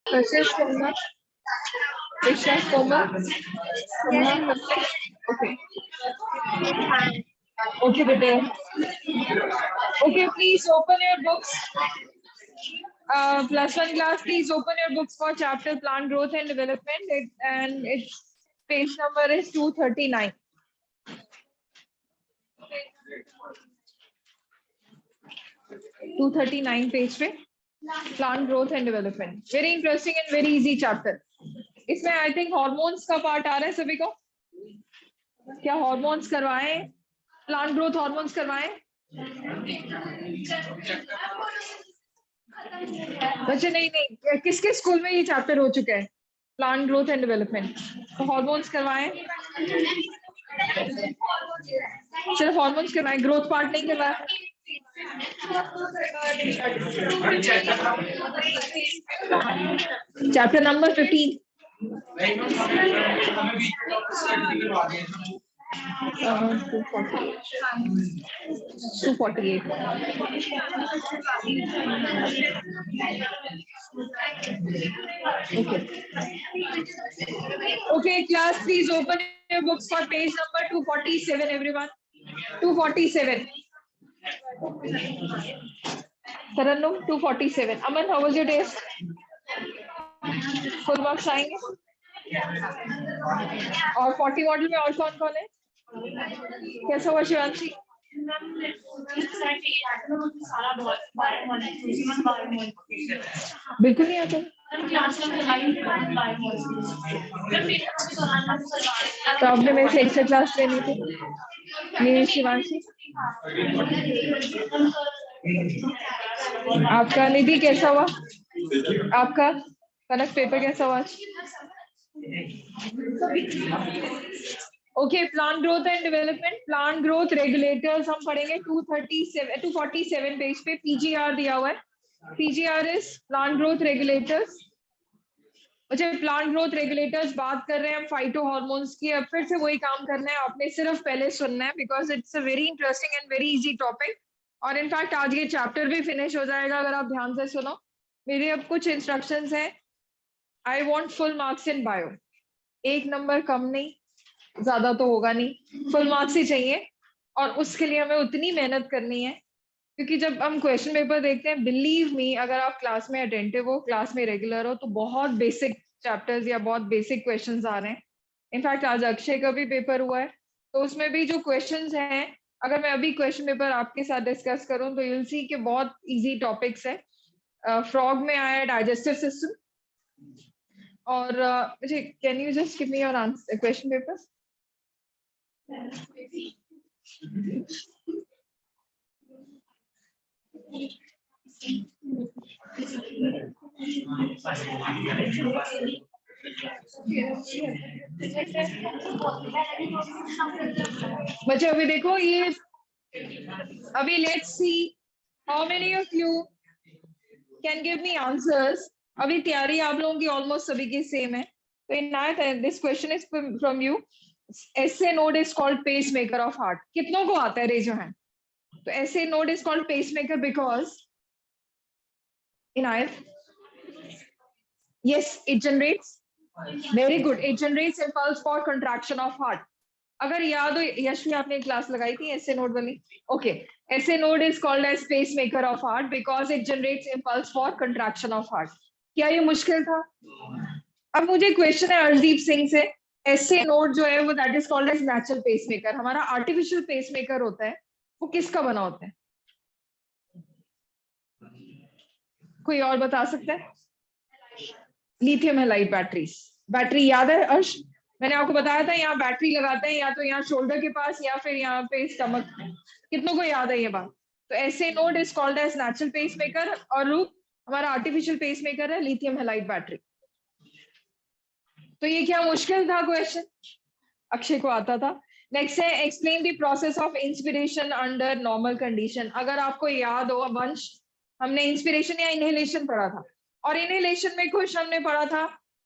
Precious Kumar. Precious Kumar. Kumar. Okay. Okay, bete. Okay, please open your books. +1 class, please open your books for chapter Plant Growth and Development. And its page number is 239. 239 page पे plant growth and development. Very interesting and very easy chapter. इसमें I think hormones का part आ रहा है सभी को. क्या hormones करवाएं? Plant growth hormones करवाएं बच्चे? नहीं, किसके स्कूल में ये चैप्टर हो चुका है? Plant growth and development. तो हॉर्मोन्स करवाएं, सिर्फ हॉर्मोन्स करवाएं, ग्रोथ पार्ट नहीं करवाएं. Chapter number 15. 248. Okay, class, please open your books for page number 247, everyone. 247. Tarannum, 247. Aman, how was your day? Full marks आएंगे. और 40 मॉडल में और कौन कौन है? कैसा हुआ शिवांशी? बिल्कुल नहीं आता. तो आपने मेरे से एक्स्ट्रा क्लास लेनी थी. नहीं शिवांशी. आपका निधि कैसा हुआ? आपका कनक पेपर कैसा हुआ? Okay, plant growth and development, plant growth regulators हम पढ़ेंगे 247 पेज पे. पीजीआर दिया हुआ है. PGR is plant growth regulators. अच्छा, प्लांट ग्रोथ रेगुलेटर्स बात कर रहे हैं हम फाइटो हार्मोन्स की. अब फिर से वही काम करना है आपने, सिर्फ पहले सुनना है because it's a very interesting and very easy topic. और इनफैक्ट आज ये चैप्टर भी फिनिश हो जाएगा अगर आप ध्यान से सुनो. मेरे अब कुछ इंस्ट्रक्शंस हैं. I want full marks in bio. 1 number कम नहीं, ज्यादा तो होगा नहीं, फुल मार्क्स ही चाहिए. और उसके लिए हमें उतनी मेहनत करनी है क्योंकि जब हम क्वेश्चन पेपर देखते हैं, बिलीव मी, अगर आप क्लास में अटेंटिव हो, क्लास में रेगुलर हो, तो बहुत बेसिक चैप्टर्स या बहुत बेसिक क्वेश्चंस आ रहे हैं. इनफैक्ट आज अक्षय का भी पेपर हुआ है, तो उसमें भी जो क्वेश्चंस हैं, अगर मैं अभी क्वेश्चन पेपर आपके साथ डिस्कस करूं तो यूल सी के बहुत इजी टॉपिक्स है. फ्रॉग में आया डाइजेस्टिव सिस्टम. और can you just give me your answer question paper? बच्चे अभी देखो ये, अभी let's see how many of you can give me answers. अभी तैयारी आप लोगों की ऑलमोस्ट सभी की सेम है. तो Inayat, this question is from you. SA node is called pacemaker of heart. कितनों को आता है? Raise your hand. तो SA node is called pacemaker because Inayat, yes, it generates, very good, it generates impulse for contraction of heart. अगर याद हो यशवी, आपने class लगाई थी SA node वाली. Okay, SA node is called as pacemaker of heart because it generates impulse for contraction of heart. क्या ये मुश्किल था? अब मुझे क्वेश्चन है अर्शदीप सिंह से. SA node जो है वो that is called as natural pacemaker. हमारा आर्टिफिशियल पेसमेकर होता है, वो किसका बना होता है? कोई और बता सकता है? Lithium halide batteries. बैटरी याद है अर्श? मैंने आपको बताया था यहाँ बैटरी लगाते हैं या तो यहाँ शोल्डर के पास या फिर यहाँ पे स्टमक. कितनों को याद है ये बात? तो SA node is called as natural pacemaker और रूप हमारा आर्टिफिशियल पेसमेकर है लिथियम हैलाइड बैटरी. तो ये क्या मुश्किल था क्वेश्चन? अक्षय को आता था. नेक्स्ट है explain the process of inspiration under normal condition. अगर आपको याद हो वंश, हमने इंस्पिरेशन या इनहेलेशन पढ़ा था. और इनहेलेशन में कुछ हमने पढ़ा था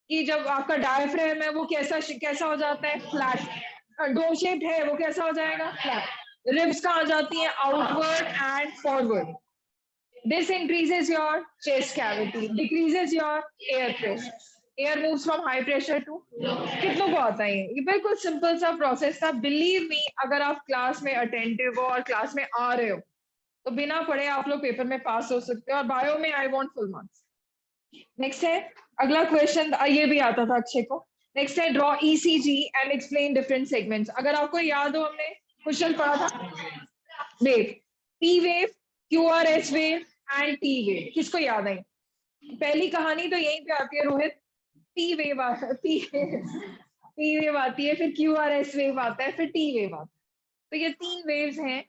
कि जब आपका डायफ्राम है वो कैसा हो जाता है? फ्लैट. डोम शेप्ड है वो कैसा हो जाएगा? फ्लैट. रिब्स कहाँ जाती है? Outward and forward. This increases your chest cavity, decreases your air pressure. Air moves from high pressure to, कितनों को आता है ये बिल्कुल सिंपल सा प्रोसेस था. बिलीव मी, अगर आप क्लास में अटेंटिव हो और क्लास में आ रहे हो तो बिना पढ़े आप लोग पेपर में पास हो सकते हो. और बायो में आई वांट फुल मार्क्स. नेक्स्ट है अगला क्वेश्चन, ये भी आता था अक्षय को. नेक्स्ट है draw ECG and explain different segments. अगर आपको याद हो हमने क्वेश्चन पढ़ा था wave, P wave, QRS wave and T wave. किसको याद है? पहली कहानी तो यहीं पे आती है Rohit. P wave P wave आती है, फिर क्यूआरएस वेव आता है, फिर टी वेव आता है. तो ये तीन वेव्स हैं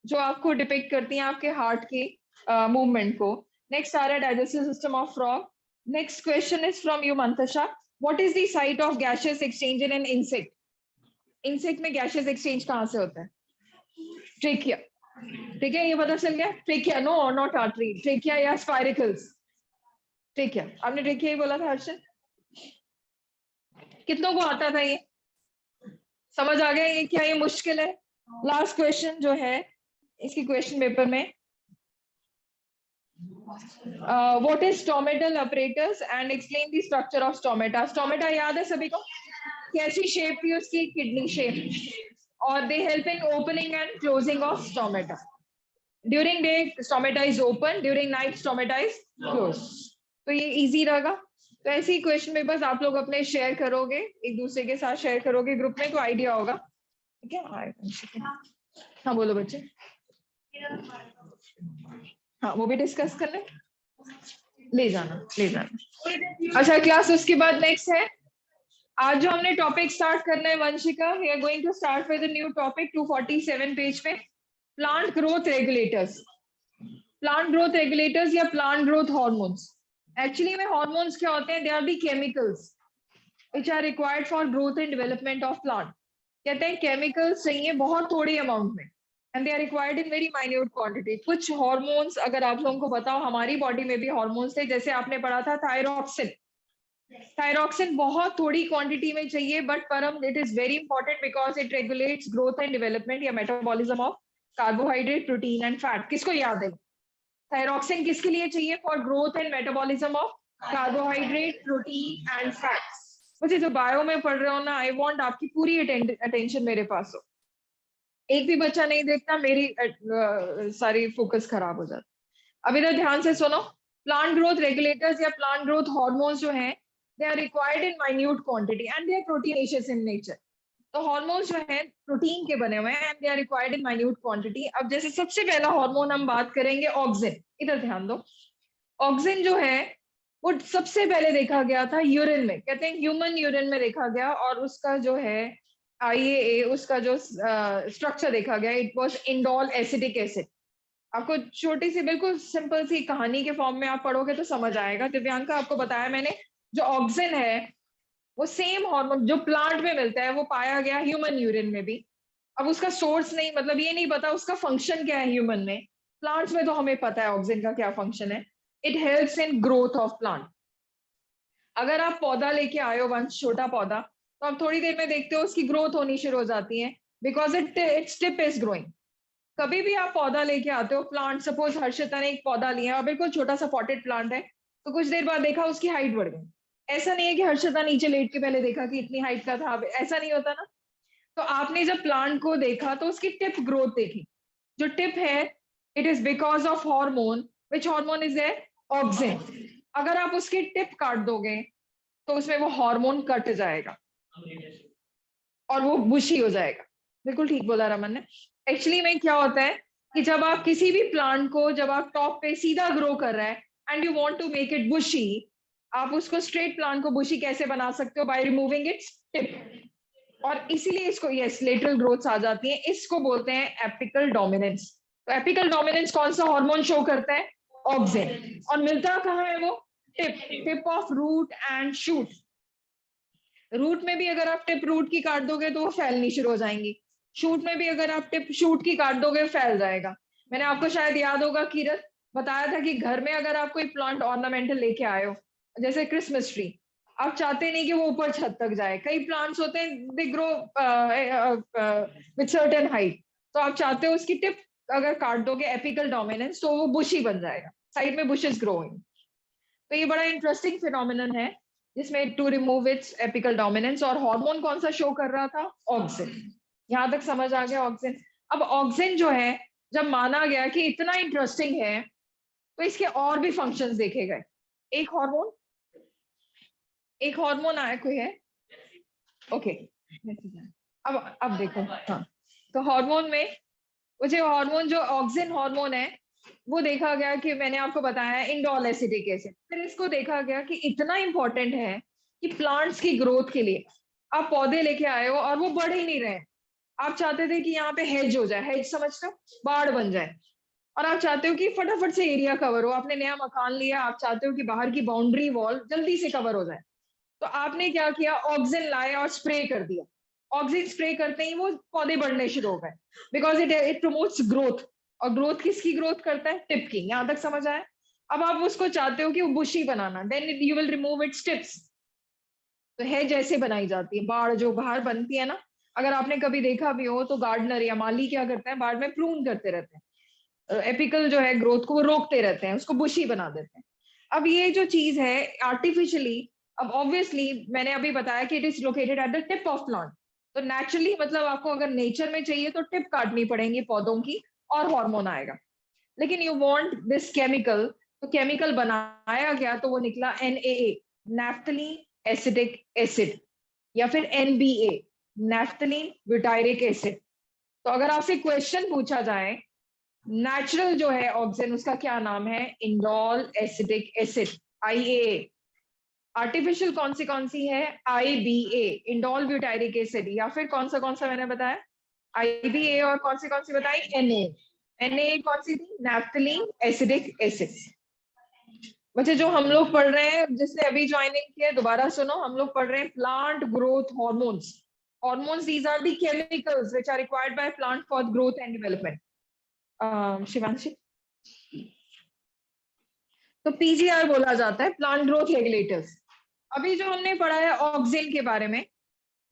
जो आपको डिपिक्ट करती हैं आपके हार्ट के मूवमेंट को. नेक्स्ट आ रहा है digestive system of frog. Next question is from you Mantasha. What is the site of gaseous exchange in an insect? Insect में गैसियस एक्सचेंज कहाँ से होता है? ट्रेकिया. ठीक है, ये पता चल गया. Trachea, no not artery, trachea या स्पाइरिकल्स. ट्रेकिया, आपने ट्रेकिया ही बोला था हर्षन. कितनों को आता था ये? समझ आ गया ये क्या ये मुश्किल है? लास्ट क्वेश्चन जो है इसकी क्वेश्चन पेपर में, what is stomatal apparatus and explain the structure of stomata. Stomata याद है सभी को? कैसी शेप थी उसकी? Kidney shape. और they help in opening and closing of stomata. During day stomata is open, during night stomata is close. तो ये इजी रहेगा. तो ऐसे ही क्वेश्चन पेपर्स आप लोग अपने शेयर करोगे, एक दूसरे के साथ शेयर करोगे ग्रुप में, तो आइडिया होगा. ठीक है, हाँ बोलो बच्चे. हाँ वो भी डिस्कस कर ले जाना. अच्छा क्लास, उसके बाद नेक्स्ट है आज जो हमने टॉपिक स्टार्ट करना है Vanshika, we are going to start with a new topic 247 page पे, plant growth regulators. Plant growth regulators या प्लांट ग्रोथ हार्मोन्स. एक्चुअली में हार्मोन्स क्या होते हैं? They are the chemicals which are required for growth and development of plant. कहते हैं chemicals चाहिए बहुत थोड़ी अमाउंट में and they are required in very minute quantity. कुछ हार्मोन्स अगर आप लोगों को बताओ, हमारी बॉडी में भी हार्मोन्स थे, जैसे आपने पढ़ा था थायरॉक्सिन. थायरॉक्सिन बहुत थोड़ी क्वांटिटी में चाहिए, बट परम it is very important because it regulates growth and development या metabolism of carbohydrate, protein and fat. किसको याद है? थायरॉक्सिन किसके लिए चाहिए? For growth and metabolism of carbohydrate, protein and fats. मुझे जो बायो में पढ़ रहे हो ना, आई वांट आपकी पूरी अटेंशन मेरे पास हो. एक भी बच्चा नहीं देखता, मेरी सारी फोकस खराब हो जाता. अब इधर ध्यान से सुनो. प्लांट ग्रोथ रेगुलेटर्स या प्लांट ग्रोथ हार्मोन्स जो हैं, they are required in minute quantity and they are proteinaceous in nature. तो हार्मोन्स जो हैं प्रोटीन के बने हुए हैं एंड they are required in minute क्वांटिटी. अब जैसे सबसे पहला हार्मोन हम बात करेंगे ऑक्सिन. इधर ध्यान दो. ऑक्सिन जो है वो सबसे पहले देखा गया था यूरिन में. कहते हैं ह्यूमन यूरिन में देखा गया, और उसका जो है IAA, उसका जो स्ट्रक्चर देखा गया, it was indole acetic acid. आपको छोटी सी बिल्कुल सिंपल सी कहानी के फॉर्म में आप पढ़ोगे तो समझ आएगा. दिव्यांका आपको बताया मैंने, जो ऑक्सिन है वो सेम हार्मोन जो प्लांट में मिलता है वो पाया गया ह्यूमन यूरिन में भी. अब उसका सोर्स नहीं, मतलब ये नहीं पता उसका फंक्शन क्या है ह्यूमन में. प्लांट्स में तो हमें पता है ऑक्सिन का क्या फंक्शन है. It helps in growth of plant. अगर आप पौधा लेके आए हो वंश, छोटा पौधा, तो आप थोड़ी देर में देखते हो उसकी ग्रोथ होनी शुरू हो जाती है because its tip is growing. कभी भी आप पौधा लेके आते हो, प्लांट, सपोज हर्षिता ने एक पौधा लिया और बिल्कुल छोटा सा पॉटेड प्लांट है, तो कुछ देर बाद देखा उसकी हाइट बढ़ गई. ऐसा नहीं है कि हर्षिता नीचे लेट के पहले देखा कि इतनी हाइट का था, ऐसा नहीं होता ना. तो आपने जब प्लांट को देखा तो उसकी टिप ग्रोथ देखी. जो टिप है it is because of hormone. Which hormone is there? Auxin. अगर आप उसकी टिप काट दोगे तो उसमें वो हार्मोन कट जाएगा और वो बुशी हो जाएगा. बिल्कुल ठीक बोला रमन ने. एक्चुअली में क्या होता है कि जब आप किसी भी प्लांट को, जब आप टॉप पे सीधा ग्रो कर रहा है and you want to make it bushy, आप उसको स्ट्रेट प्लांट को बुशी कैसे बना सकते हो? By removing its tip. और इसीलिए इसको यस लेटरल ग्रोथ्स आ जाती हैं. इसको बोलते हैं एपिकल डोमिनेंस. तो एपिकल डोमिनेंस कौन सा हार्मोन शो करता है? ऑक्सिन. और मिलता कहाँ है वो? Tip of root and shoot. Root में भी अगर आप टिप रूट की काट दोगे तो वो फैलनी शुरू हो जाएंगी. शूट में भी अगर आप टिप शूट की काट दोगे फैल जाएगा. मैंने आपको शायद याद होगा किरत बताया था कि घर में अगर आप कोई प्लांट ऑर्नामेंटल लेके आए हो, जैसे क्रिसमस ट्री, आप चाहते नहीं कि वो ऊपर छत तक जाए. कई प्लांट्स होते हैं they grow with certain height, तो आप चाहते हो उसकी टिप अगर काट दोगे एपिकल डोमिनेंस तो वो बुशी बन जाएगा. साइड में बुशेस ग्रोइंग। तो ये बड़ा इंटरेस्टिंग फिनोमिनन है जिसमें to remove its apical dominance. और हार्मोन कौन सा शो कर रहा था? ऑक्सिन। यहां तक समझ आ गया ऑक्सिन। अब ऑक्सिन जो है जब माना गया कि इतना इंटरेस्टिंग है तो इसके और भी फंक्शंस देखे गए। एक हार्मोन आया कोई है? ओके अब देखो। हाँ, तो हार्मोन में मुझे हार्मोन जो ऑक्सिन हार्मोन है वो देखा गया कि मैंने आपको बताया इंडोल एसिटिक एसिड। फिर इसको देखा गया कि इतना इंपॉर्टेंट है कि प्लांट्स की ग्रोथ के लिए आप पौधे लेके आए हो और वो बढ़ ही नहीं रहे। आप चाहते थे कि यहाँ पे हेज हो जाए, हेज समझते हो, बाढ़ बन जाए, और आप चाहते हो कि फटाफट से एरिया कवर हो। आपने नया मकान लिया, आप चाहते हो कि बाहर की बाउंड्री वॉल जल्दी से कवर हो जाए। तो आपने क्या किया? ऑक्सिन लाए और स्प्रे कर दिया। ऑक्सिन स्प्रे करते ही वो पौधे बढ़ने शुरू हो गए, बिकॉज इट प्रमोट्स ग्रोथ। और ग्रोथ किसकी ग्रोथ करता है? टिप की। यहां तक समझ आया? अब आप उसको चाहते हो कि वो बुशी बनाना, then you will remove its tips. तो है जैसे बनाई जाती है बाढ़ जो बाहर बनती है ना, अगर आपने कभी देखा भी हो तो गार्डनर या माली क्या करते हैं, बाढ़ में प्रून करते रहते हैं, एपिकल जो है ग्रोथ को वो रोकते रहते हैं, उसको बुशी बना देते हैं। अब ये जो चीज है आर्टिफिशियली, अब ऑब्वियसली मैंने अभी बताया कि it is located at the tip of plant. तो नेचुरली मतलब आपको अगर नेचर में चाहिए तो टिप काटनी पड़ेगी पौधों की और हार्मोन आएगा। लेकिन यू वांट दिस केमिकल, तो केमिकल बनाया गया तो वो निकला NaA, नैफ्थलीन एसिटिक एसिड, या फिर NBA, नैफ्थलीन ब्यूटायरिक एसिड। तो अगर आपसे क्वेश्चन पूछा जाए नेचुरल जो है ऑक्सिन उसका क्या नाम है? Indole acetic acid, IA। Artificial कौन सी है? IBA, indole butyric acid. या फिर कौन सा मैंने बताया? IBA। और कौन सी बताई? NA कौन सी थी? Naphthalene acidic acid. बच्चे जो हम लोग पढ़ रहे हैं, जिसने अभी ज्वाइनिंग किया, दोबारा सुनो, हम लोग पढ़ रहे हैं plant growth hormones. Hormones, these are the chemicals which are required by plant for growth and development. Shivanshi, तो PGR बोला जाता है प्लांट ग्रोथ रेगुलेटर्स। अभी जो हमने पढ़ा है ऑक्सिन के बारे में,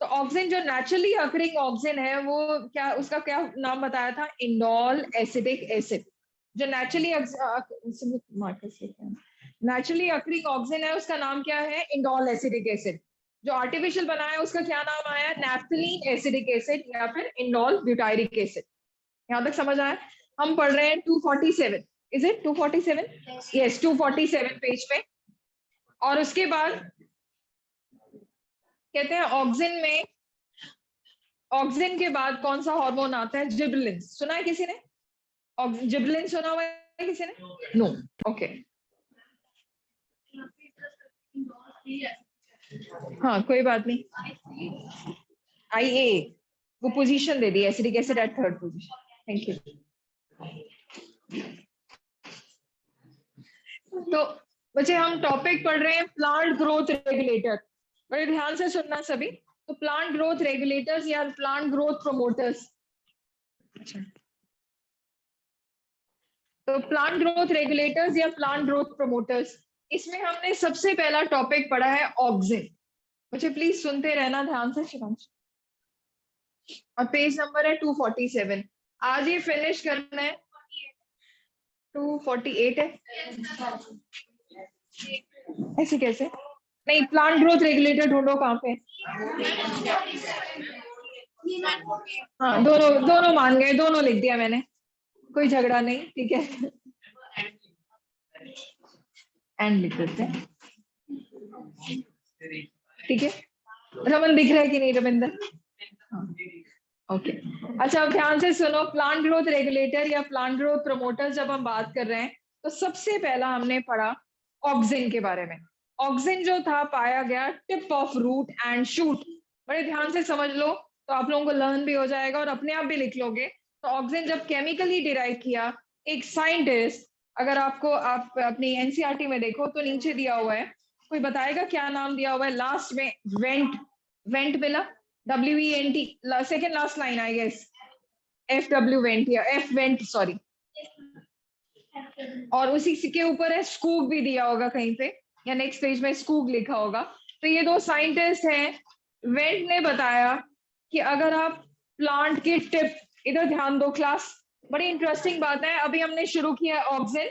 तो ऑक्सिन जो नेचुरली अकरिंग ऑक्सिन है वो क्या, उसका क्या नाम बताया था? Indole acetic acid. जो नेचुरली अकरिंग ऑक्सिन है उसका नाम क्या है? Indole acetic acid. जो आर्टिफिशियल बनाया है उसका क्या नाम आया? नैफ्थलीन एसिडिक एसिड या फिर इंडोल ब्यूटायरिक एसिड। यहां तक समझ आया? हम पढ़ रहे हैं 247, इज इट 247? यस, 247 पेज पे। और उसके बाद कहते हैं ऑक्सिन के बाद कौन सा हार्मोन आता है? जिबलिन। सुना है किसी ने? जिबलिन सुना हुआ है किसी ने? नो। ओके, हाँ कोई बात नहीं। IA, वो पोजीशन दे दी, acidic acid at third position. Thank you. तो बच्चे हम टॉपिक पढ़ रहे हैं प्लांट ग्रोथ रेगुलेटर। बड़े ध्यान से सुनना सभी। तो प्लांट ग्रोथ रेगुलेटर्स या प्लांट ग्रोथ प्रोमोटर्स। तो प्लांट ग्रोथ रेगुलेटर्स या प्लांट ग्रोथ प्रोमोटर्स, इसमें हमने सबसे पहला टॉपिक पढ़ा है ऑक्सिन। मुझे प्लीज सुनते रहना ध्यान से शिवांश। और पेज नंबर है 247। आज ये फिनिश करना है। 248 है? ऐसे कैसे? नहीं, प्लांट ग्रोथ रेगुलेटर ढूंढो कहाँ पे। हाँ, दोनों दोनों मान गए, दोनों लिख दिया मैंने, कोई झगड़ा नहीं, ठीक है। एंड लिख देते हैं, ठीक है। रमन दिख रहा है कि नहीं रविंदर? ओके, अच्छा अब ध्यान से सुनो। प्लांट ग्रोथ रेगुलेटर या प्लांट ग्रोथ प्रमोटर जब हम बात कर रहे हैं तो सबसे पहला हमने पढ़ा ऑक्सिन के बारे में। ऑक्सिन जो था पाया गया tip of root and shoot. बड़े ध्यान से समझ लो तो आप लोगों को लर्न भी हो जाएगा और अपने आप भी लिख लोगे। तो ऑक्सिन जब केमिकली डिराइव किया, एक साइंटिस्ट, अगर आपको आप अपनी NCERT में देखो तो नीचे दिया हुआ है, कोई बताएगा क्या नाम दिया हुआ है लास्ट में? वेंट मिला, WENT, second last line I guess, FW went या F वेंट, सॉरी। और उसी के ऊपर है स्कूग भी दिया होगा कहीं पे, या नेक्स्ट पेज में स्कूग लिखा होगा। तो ये दो साइंटिस्ट हैं। वेंट ने बताया कि अगर आप प्लांट के टिप, इधर ध्यान दो क्लास, बड़ी इंटरेस्टिंग बात है। अभी हमने शुरू किया ऑक्सिन,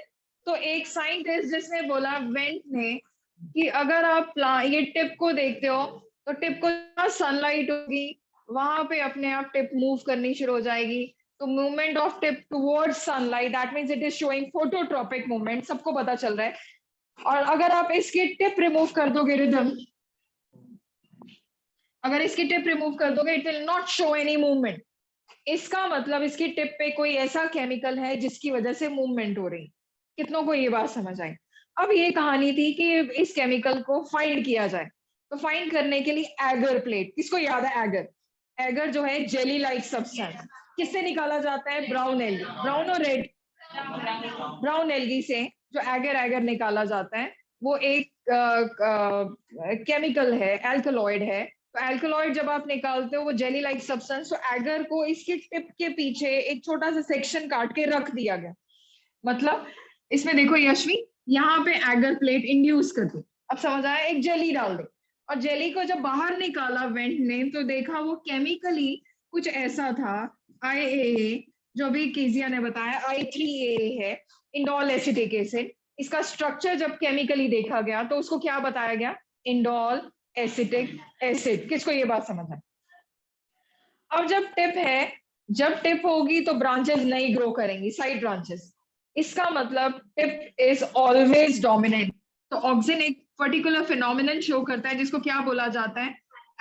तो एक साइंटिस्ट जिसने बोला, वेंट ने, कि अगर आप ये टिप को देखते हो तो टिप को जहाँ सनलाइट होगी वहां पे अपने आप टिप मूव करनी शुरू हो जाएगी। तो movement of tip towards sunlight, that means it is showing phototropic movement, सबको पता चल रहा है। और अगर आप इसकी टिप रिमूव कर दोगे रिदम, अगर इसकी टिप रिमूव कर दोगे it will not show any movement. इसका मतलब इसकी टिप पे कोई ऐसा केमिकल है जिसकी वजह से मूवमेंट हो रही। कितनों को ये बात समझ आई? अब ये कहानी थी कि इस केमिकल को फाइंड किया जाए। तो फाइंड करने के लिए एगर प्लेट, किसको याद है एगर? एगर जो है जेली लाइक सब्सटेंस, किससे निकाला जाता है? ब्राउन एल्गी, ब्राउन और रेड, ब्राउन एल्गी से जो एगर एगर निकाला जाता है वो एक केमिकल है, एल्कलॉइड है। तो एल्कलॉइड जब आप निकालते हो वो जेली लाइक सब्सटेंस, तो एगर को इसकी टिप के पीछे एक छोटा सा सेक्शन काट के रख दिया गया। मतलब इसमें देखो यशवी, यहाँ पे एगर प्लेट इंड्यूस कर दी, अब समझ आया, एक जेली डाल दी। और जेली को जब बाहर निकाला वेंट ने तो देखा वो केमिकली कुछ ऐसा था, IAA, जो भी कीजिया ने बताया I3AA है, इंडोल एसिटिक एसिड। इसका स्ट्रक्चर जब केमिकली देखा गया तो उसको क्या बताया गया? Indole acetic acid. किसको ये बात समझ है? अब जब टिप है, जब टिप होगी तो ब्रांचेस नहीं ग्रो करेंगी, साइड ब्रांचेस। इसका मतलब टिप इज ऑलवेज डोमिनेंट। तो ऑक्सिन एक पर्टिकुलर फिनोमिनन शो करता है जिसको क्या बोला जाता है?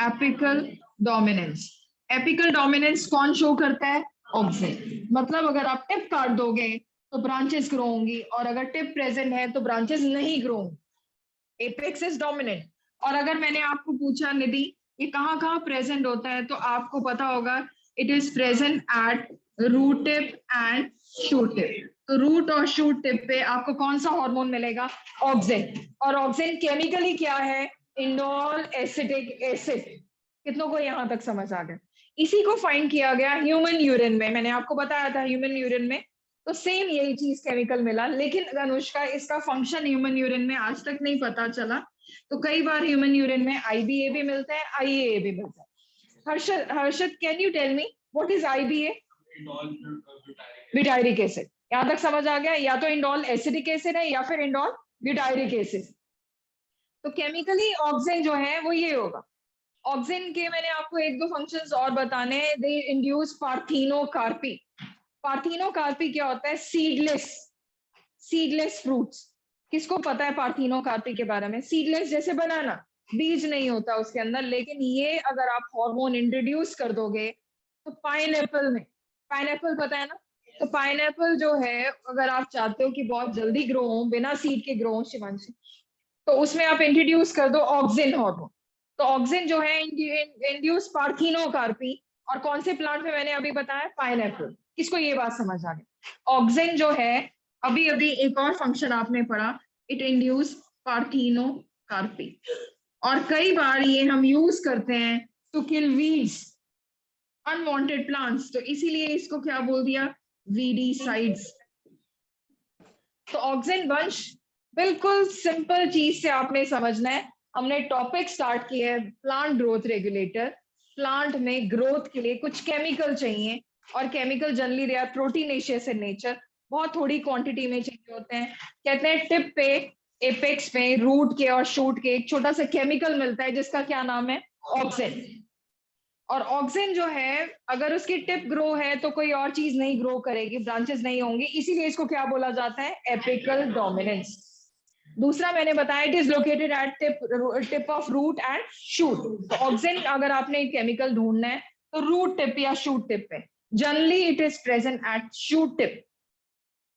Apical dominance. एपिकल डोमिनेंस कौन शो करता है? ऑक्सिन। मतलब अगर आप टिप काट दोगे तो ब्रांचेस ग्रो होंगी, और अगर टिप प्रेजेंट है तो ब्रांचेस नहीं ग्रो होंगी। Apex is dominant. और अगर मैंने आपको पूछा निधि ये कहाँ कहाँ प्रेजेंट होता है, तो आपको पता होगा it is present at root tip and shoot tip. तो रूट और शूट टिप पे आपको कौन सा हार्मोन मिलेगा? ऑक्सिन। और ऑक्सिन केमिकली क्या है? Indole acetic acid. कितनों को यहां तक समझ आ गया? इसी को फाइंड किया गया ह्यूमन यूरिन में, मैंने आपको बताया था ह्यूमन यूरिन में। तो सेम यही चीज केमिकल मिला, लेकिन अनुष्का इसका फंक्शन ह्यूमन यूरिन में आज तक नहीं पता चला। तो कई बार ह्यूमन यूरिन में IBA भी मिलता है, IAA भी मिलता है। Harshad, Harshad can you tell me what is IBA? Butyric acid. यहां तक समझ आ गया? या तो इंडोल एसिडिक एसिड है या फिर इंडोल ब्यूटायरिक एसिड। तो केमिकली ऑक्सिन जो है वो ये होगा। ऑक्सिन के मैंने आपको एक दो फंक्शंस और बताने हैं। दे इंड्यूस पार्थिनोकार्पी। पार्थिनोकार्पी क्या होता है? Seedless, seedless fruits. किसको पता है पार्थिनोकार्पी के बारे में? सीडलेस जैसे बनाना, बीज नहीं होता उसके अंदर, लेकिन ये अगर आप हार्मोन इंट्रोड्यूस कर दोगे तो पाइनएप्पल में, पाइनएप्पल पता है ना? तो पाइनएप्पल जो है अगर आप चाहते हो कि बहुत जल्दी ग्रो हो, बिना सीड के ग्रो हो शिवांशी, तो उसमें आप इंट्रोड्यूस कर दो ऑक्सिन हार्मोन। तो ऑक्सिन जो है इंड्यूस पार्थिनोकार्पी। और कौन से प्लांट में? मैंने अभी बताया पाइनएप्पल। किसको ये बात समझ आ गई? ऑक्सिन जो है, अभी अभी एक और फंक्शन आपने पढ़ा, इट इंड्यूस पार्थिनोकार्पी। और कई बार ये हम यूज करते हैं to kill weeds, unwanted plants. तो इसीलिए इसको क्या बोल दिया? वीडीसाइड्स। तो ऑक्सिन वंश बिल्कुल सिंपल चीज से आपने समझना है। हमने टॉपिक स्टार्ट किया है प्लांट ग्रोथ रेगुलेटर। प्लांट में ग्रोथ के लिए कुछ केमिकल चाहिए, और chemical generally they are proteinaceous in nature, बहुत थोड़ी क्वांटिटी में चाहिए होते हैं। कहते हैं टिप पे, एपेक्स में, रूट के और शूट के एक छोटा सा केमिकल मिलता है जिसका क्या नाम है? ऑक्सिन। और ऑक्सिन जो है अगर उसकी टिप ग्रो है तो कोई और चीज नहीं ग्रो करेगी, ब्रांचेस नहीं होंगी, इसीलिए इसको क्या बोला जाता है? Apical dominance. दूसरा मैंने बताया it is located at tip of root and shoot. तो ऑक्सिन अगर आपने केमिकल ढूंढना है तो रूट टिप या शूट टिप पे, generally it is present at shoot tip.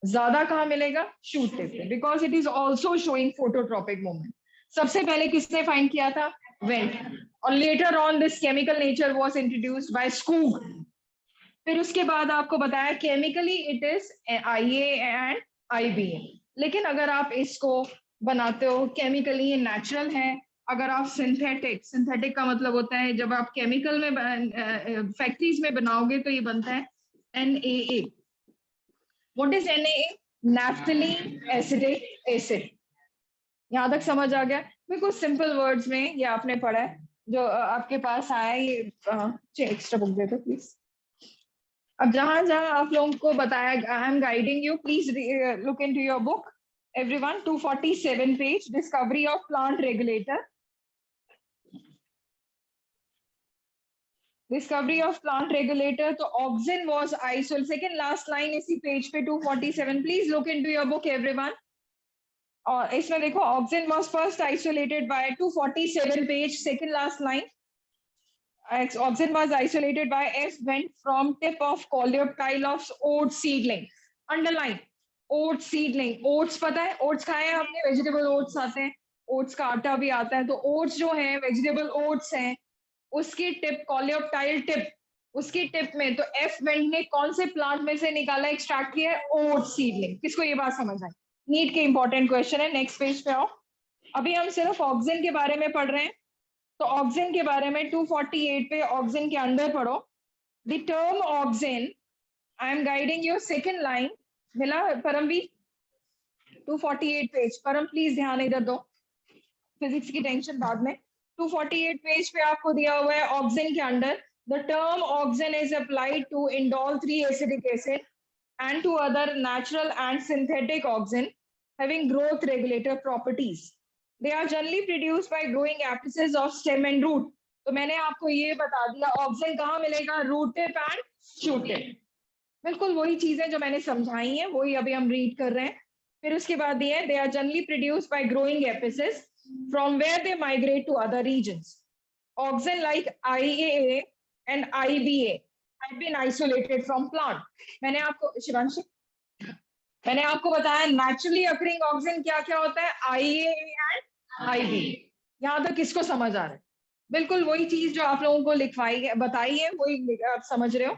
ज्यादा कहाँ मिलेगा? शूट टिप पे, because it is also showing phototropic movement. सबसे पहले किसने फाइंड किया था? वेंट। और later on this chemical nature was introduced by Skoog. फिर उसके बाद आपको बताया chemically it is IA and IBA। लेकिन अगर आप इसको बनाते हो केमिकली, ये नेचुरल है। अगर आप सिंथेटिक, सिंथेटिक का मतलब होता है जब आप केमिकल में फैक्ट्रीज में बनाओगे तो ये बनता है NAA। What is NAA? Naphthalene acidic acid. यहाँ तक समझ आ गया? बिल्कुल सिंपल वर्ड्स में ये आपने पढ़ा है। जो आपके पास आया ये एक्स्ट्रा बुक दे दो प्लीज। अब जहां जहां आप लोगों को बताया, I am guiding you, please look into your book. everyone, 247 page, discovery of plant regulator. Discovery of plant regulator. So auxin was isolated. Second last line is the page पे 247. Please look into your book, everyone. और इसमें देखो auxin was first isolated by 247 page. Second last line. Auxin was isolated by F went from tip of coleoptile of oat seedling. Underline. Oats seedling. Oats पता है, oats खाए हैं आपने, vegetable oats आते हैं, ओट्स का आटा भी आता है. तो ओट्स जो है वेजिटेबल ओट्स हैं, उसकी टिप कॉलियोप्टाइल टिप, उसकी टिप में तो एफ वेंट ने कौन से प्लांट में से निकाला, एक्सट्रैक्ट किया है, ओट सीडलिंग. किसको ये बात समझ आई? नीट के इंपॉर्टेंट क्वेश्चन है. नेक्स्ट पेज पे आओ. अभी हम सिर्फ ऑक्सिन के बारे में पढ़ रहे हैं, तो ऑक्सिन के बारे में 248 पे ऑक्सिन के अंदर पढ़ो. The term auxin, I am guiding your second line. मिला परमवीर? 248 पेज. परम प्लीज ध्यान इधर दो, फिजिक्स की टेंशन बाद में. 248 पेज पे आपको दिया हुआ है ऑक्सिन के अंदर, the term auxin is applied to indole 3 acidic acid and to other natural and synthetic auxin having growth regulator properties. They are generally produced by growing apices of stem and root. तो मैंने आपको ये बता दिया auxin कहाँ मिलेगा, root tip and shoot tip. बिल्कुल वही चीजें जो मैंने समझाई हैं वही अभी हम रीड कर रहे हैं. फिर उसके बाद दिए, they are generally produced by growing apices from where they migrate to other regions. Auxin like IAA and IBA have been isolated from plant. मैंने आपको शिवांशी, मैंने आपको बताया नेचुरली अकरिंग ऑक्सिन क्या क्या होता है, IAA एंड IBA. यहाँ तक किसको समझ आ रहा है? बिल्कुल वही चीज जो आप लोगों को लिखवाई है, बताई है, वही आप समझ रहे हो.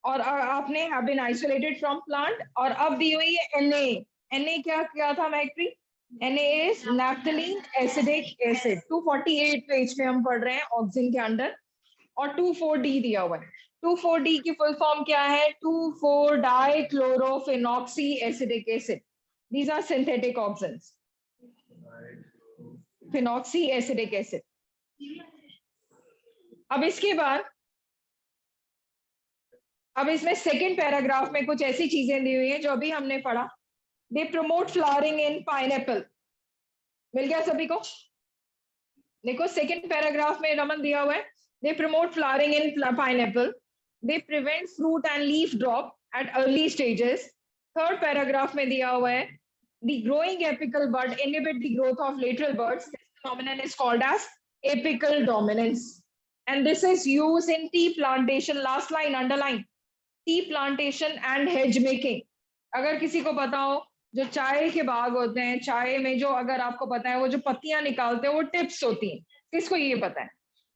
और आपने have been isolated from plant. और अब दी हुई है Na. Na क्या क्या था मैक्ट्री? Na is naphthalene acidic acid. 248 page पे हम पढ़ रहे हैं ऑक्सिन के अंदर. और 24D दिया हुआ है. 24D की फुल फॉर्म क्या है? 2,4-dichlorophenoxy acidic acid. These are synthetic auxins. Phenoxy acidic acid. अब इसके बाद, अब इसमें सेकेंड पैराग्राफ में कुछ ऐसी चीजें दी हुई हैं जो अभी हमने पढ़ा. They promote flowering in pineapple. मिल गया सभी को? देखो सेकेंड पैराग्राफ में रमन दिया हुआ है, they promote flowering in pineapple, they prevent fruit and leaf drop at early stages. Third paragraph में दिया हुआ है, the growing apical bud inhibit the growth of lateral buds. This phenomenon is called as apical dominance, and this is used in tea plantation. Last line underline, tea plantation and hedge making. अगर किसी को पता हो, जो चाय के बाग होते हैं, चाय में जो, अगर आपको पता है वो जो पत्तियां निकालते हैं वो टिप्स होती हैं, किसको ये पता है?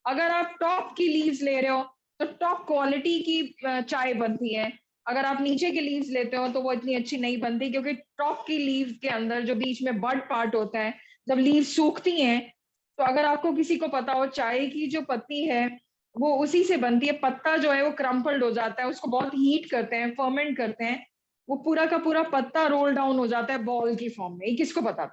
अगर आप टॉप की लीव्स ले रहे हो तो टॉप क्वालिटी की चाय बनती है. अगर आप नीचे की लीव्स लेते हो तो वो इतनी अच्छी नहीं बनती, क्योंकि टॉप की लीव्स के अंदर जो बीच में बड पार्ट होता है, जब लीव सूखती हैं, तो अगर आपको किसी को पता हो चाय की जो पत्ती है वो उसी से बनती है. पत्ता जो है वो क्रम्पल्ड हो जाता है, उसको बहुत हीट करते हैं, फर्मेंट करते हैं, वो पूरा का पूरा पत्ता रोल डाउन हो जाता है बॉल की फॉर्म में. ये किसको पता?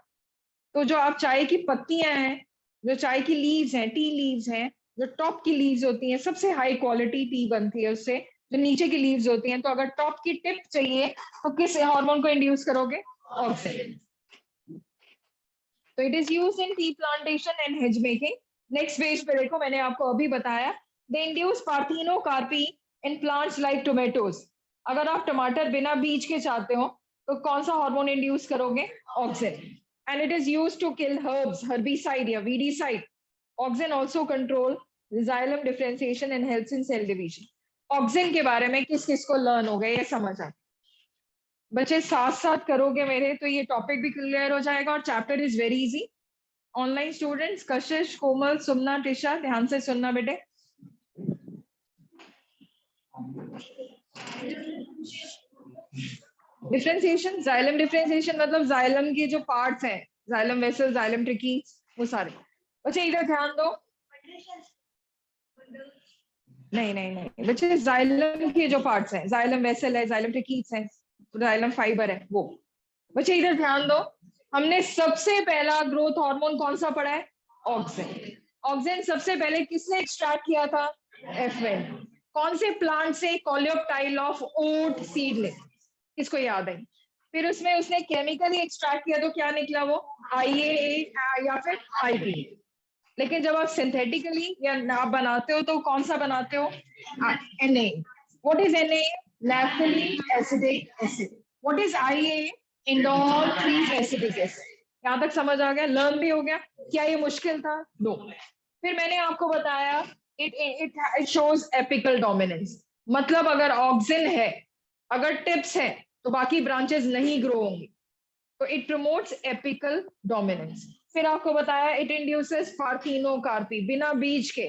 तो जो आप चाय की पत्तियां हैं, जो चाय की लीव्स हैं, टी लीव्स हैं, जो टॉप की लीव्स होती हैं, सबसे हाई क्वालिटी टी बनती है उससे. जो नीचे की लीव्स होती हैं, तो अगर टॉप की टिप चाहिए तो किस हार्मोन को इंड्यूस करोगे? ऑक्सिन. तो it is used in tea plantation and hedge making. Next page पे देखो, मैंने आपको अभी बताया, दे induce parthenocarpy in plants like tomatoes. अगर आप टमाटर बिना बीज के चाहते हो तो कौन सा हार्मोन इंड्यूस करोगे? Auxin. And it is used to kill herbs, herbicide या weedicide. Auxin also control xylem differentiation and helps in cell division. Auxin के बारे में किस किस को लर्न हो गया ये समझ आ? बच्चे साथ साथ करोगे मेरे तो ये टॉपिक भी क्लियर हो जाएगा और chapter is very easy. Online students कशिश, कोमल, सुमना, टिशा, ध्यान से सुनना बेटे. डिफरेंशिएशन, जाइलम डिफरेंशिएशन मतलब जाइलम के जो पार्ट्स हैं, जाइलम वेसल, जाइलम ट्रिकी, वो सारे. बच्चे इधर ध्यान दो. नहीं नहीं नहीं बच्चे, जाइलम के जो पार्ट्स हैं, जाइलम वेसल है, जाइलम ट्रिकीज है, जाइलम फाइबर है, वो. बच्चे इधर ध्यान दो. हमने सबसे पहला ग्रोथ हार्मोन कौन सा पढ़ा है? ऑक्सिन. ऑक्सिन सबसे पहले किसने एक्सट्रैक्ट किया था? एफवेन. कौन से प्लांट से? Coleoptile of oat seedling. किसको याद है? फिर उसमें उसने केमिकली एक्सट्रैक्ट किया तो क्या निकला वो IA या फिर IP। लेकिन जब आप सिंथेटिकली या आप बनाते हो तो कौन सा बनाते हो? Na। What is Na? Naphthalene acidic acid. What is IA? Indole 3 acidic acid. यहाँ तक समझ आ गया, लर्न भी हो गया। क्या ये मुश्किल था? नो। फिर मैंने आपको बताया it it shows apical dominance. मतलब अगर ऑक्सिन है, अगर टिप्स है, तो बाकी ब्रांचेस नहीं ग्रो होंगी। तो इट प्रमोट्स एपिकल डोमिनेंस। फिर आपको बताया इट इंड्यूसेस पार्थिनोकार्पी, बिना बीज के।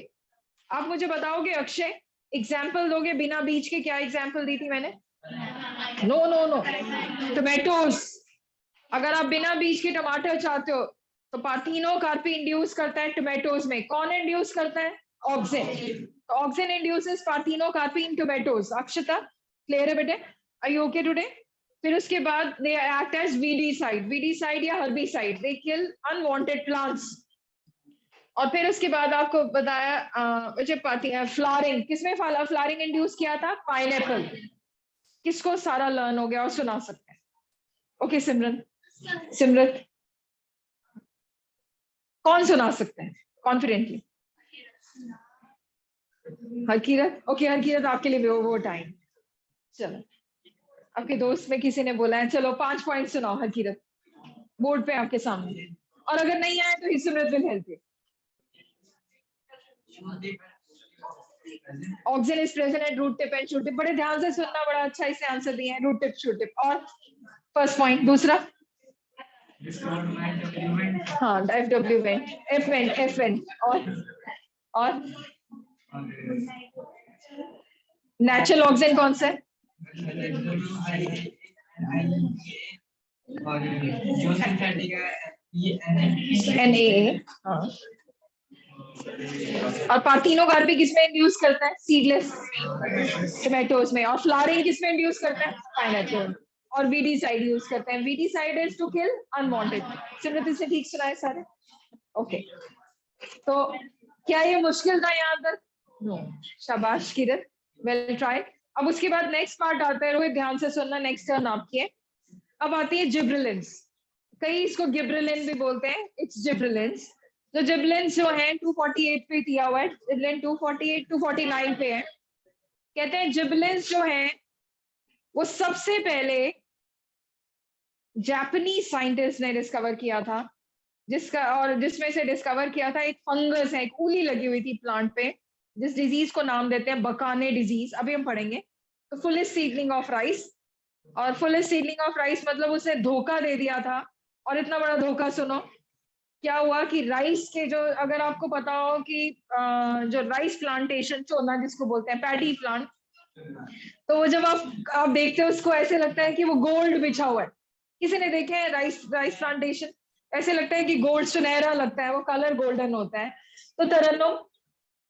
आप मुझे बताओगे अक्षय, एग्जाम्पल दोगे बिना बीज के? क्या एग्जाम्पल दी थी मैंने? No no no, tomatoes. अगर आप बिना बीज के टमाटर चाहते हो तो पार्थिनोकार्पी इंड्यूस करता है टोमेटोज में। कौन इंड्यूस करता है? ऑक्सिन। तो auxin induces parthenocarpy in tomatoes. Akshata, clear है बेटे? Are you okay today? फिर उसके बाद they act as weedicide. Weedicide या herbicide, they kill unwanted plants. और फिर उसके बाद आपको बताया फ्लावरिंग। किसमें फ्लावरिंग इंड्यूस किया था? पाइनएप्पल। किसको सारा लर्न हो गया और सुना सकते हैं? ओके सिमरन, सिमरत कौन सुना सकते हैं कॉन्फिडेंटली? हरकीरत, ओके हरकीरत आपके लिए वो टाइम। चलो, आपके दोस्त में किसी ने बोला है, चलो 5 पॉइंट सुनाओ हरकीरत, बोर्ड पे आपके सामने। और अगर नहीं आए तो हिस्सुमत will help you. Auxin is present at root tip and shoot tip. बड़े ध्यान से सुनना, बड़ा अच्छा इससे आंसर दिए हैं, रूट टिप शूट टिप। और फर्स्ट पॉइंट। दूसरा, हाँ FW वेंट, F वेंट। और नेचुरल ऑक्सिन कौन सा है? NaA। हाँ। और पार्थिनोकार्पी किसमें इंड्यूस करता है? सीडलेस टोमेटोज में। और फ्लावरिंग किसमें इंड्यूस करता है? पाइनएप्पल। और वीडीसाइड यूज करते हैं। Weedicide is to kill unwanted. Simrat से ठीक सुना है सारे? ओके। तो क्या ये मुश्किल था यहाँ तक? नो। शाबाश किरत, वेल ट्राइड। अब उसके बाद नेक्स्ट पार्ट आता है, रोहित ध्यान से सुनना, नेक्स्ट टर्न आपकी है। अब आती है जिब्रेलिन्स। कई इसको गिब्रेलिन भी बोलते हैं, इट्स जिब्रेलिन्स। तो जिब्रेलिन्स जो है 248 पे दिया हुआ है, जिब्रेलिन 248 249 पे है। कहते हैं जिब्रेलिन्स जो है वो सबसे पहले जापानीज साइंटिस्ट ने डिस्कवर किया था, जिसका और जिसमें से डिस्कवर किया था एक फंगस है, एक उली लगी हुई थी प्लांट पे, जिस डिजीज को नाम देते हैं बकाने डिजीज। अभी हम पढ़ेंगे। तो फुलेस्ट सीडलिंग ऑफ राइस। और फुलेस्ट सीडलिंग ऑफ राइस मतलब उसने धोखा दे दिया था। और इतना बड़ा धोखा सुनो, क्या हुआ कि राइस के जो, अगर आपको पता हो कि जो राइस प्लांटेशन चोना जिसको बोलते हैं, पैडी प्लांट, तो वो जब आप देखते हो उसको ऐसे लगता है कि वो गोल्ड बिछा हुआ है। किसी ने देखे हैं राइस राइस प्लांटेशन? ऐसे लगता है कि गोल्ड सुनहरा लगता है, वो कलर गोल्डन होता है। तो तरन्नुम,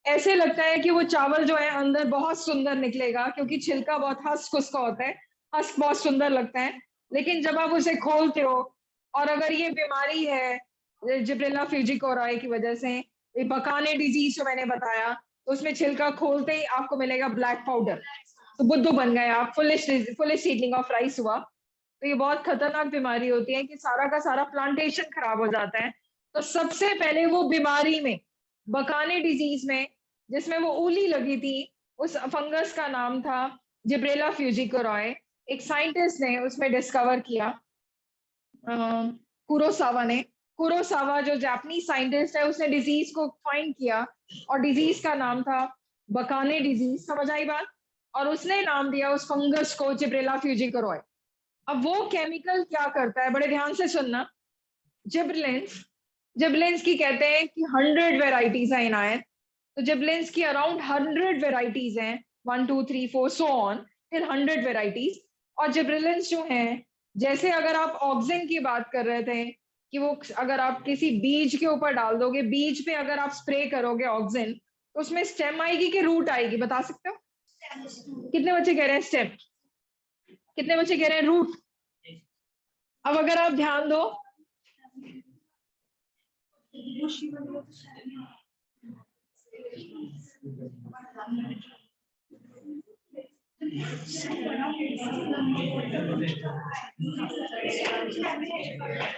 ऐसे लगता है कि वो चावल जो है अंदर बहुत सुंदर निकलेगा, क्योंकि छिलका बहुत हस्क उसका होता है, हस्क बहुत सुंदर लगता है। लेकिन जब आप उसे खोलते हो, और अगर ये बीमारी है जिब्रेला फ्यूजिकोराई की वजह से, ये बकाने डिजीज जो मैंने बताया, तो उसमें छिलका खोलते ही आपको मिलेगा ब्लैक पाउडर। तो बुद्धू बन गए आप, फुलिश सीडलिंग ऑफ राइस हुआ। तो ये बहुत खतरनाक बीमारी होती है कि सारा का सारा प्लांटेशन खराब हो जाता है। तो सबसे पहले वो बीमारी में, बकाने डिजीज में, जिसमें वो उली लगी थी, उस फंगस का नाम था जिब्रेला फ्यूजिकोराय। एक साइंटिस्ट ने उसमें डिस्कवर किया, कुरोसावा ने। कुरोसावा जो जापानीज साइंटिस्ट है, उसने डिजीज को फाइंड किया, और डिजीज का नाम था बकाने डिजीज। समझ आई बात? और उसने नाम दिया उस फंगस को जिब्रेला फ्यूजिकोराय। अब वो केमिकल क्या करता है, बड़े ध्यान से सुनना। जिब्रेलिन्स, जिब्रेलिन्स की कहते हैं कि 100 वेराइटीज हैं इनायत। तो जिब्रेलिन्स की अराउंड 100 वेराइटीज हैं, 1 2 3 4 सो ऑन, फिर 100 वेराइटीज। और जिब्रेलिन्स जो हैं, जैसे अगर आप ऑक्सिन की बात कर रहे थे कि वो अगर आप किसी बीज के ऊपर डाल दोगे, बीज पे अगर आप स्प्रे करोगे ऑक्सिन, तो उसमें स्टेम आएगी कि रूट आएगी? बता सकते हो? कितने बच्चे कह रहे हैं स्टेम? कितने बच्चे कह रहे हैं रूट? अब अगर आप ध्यान दो,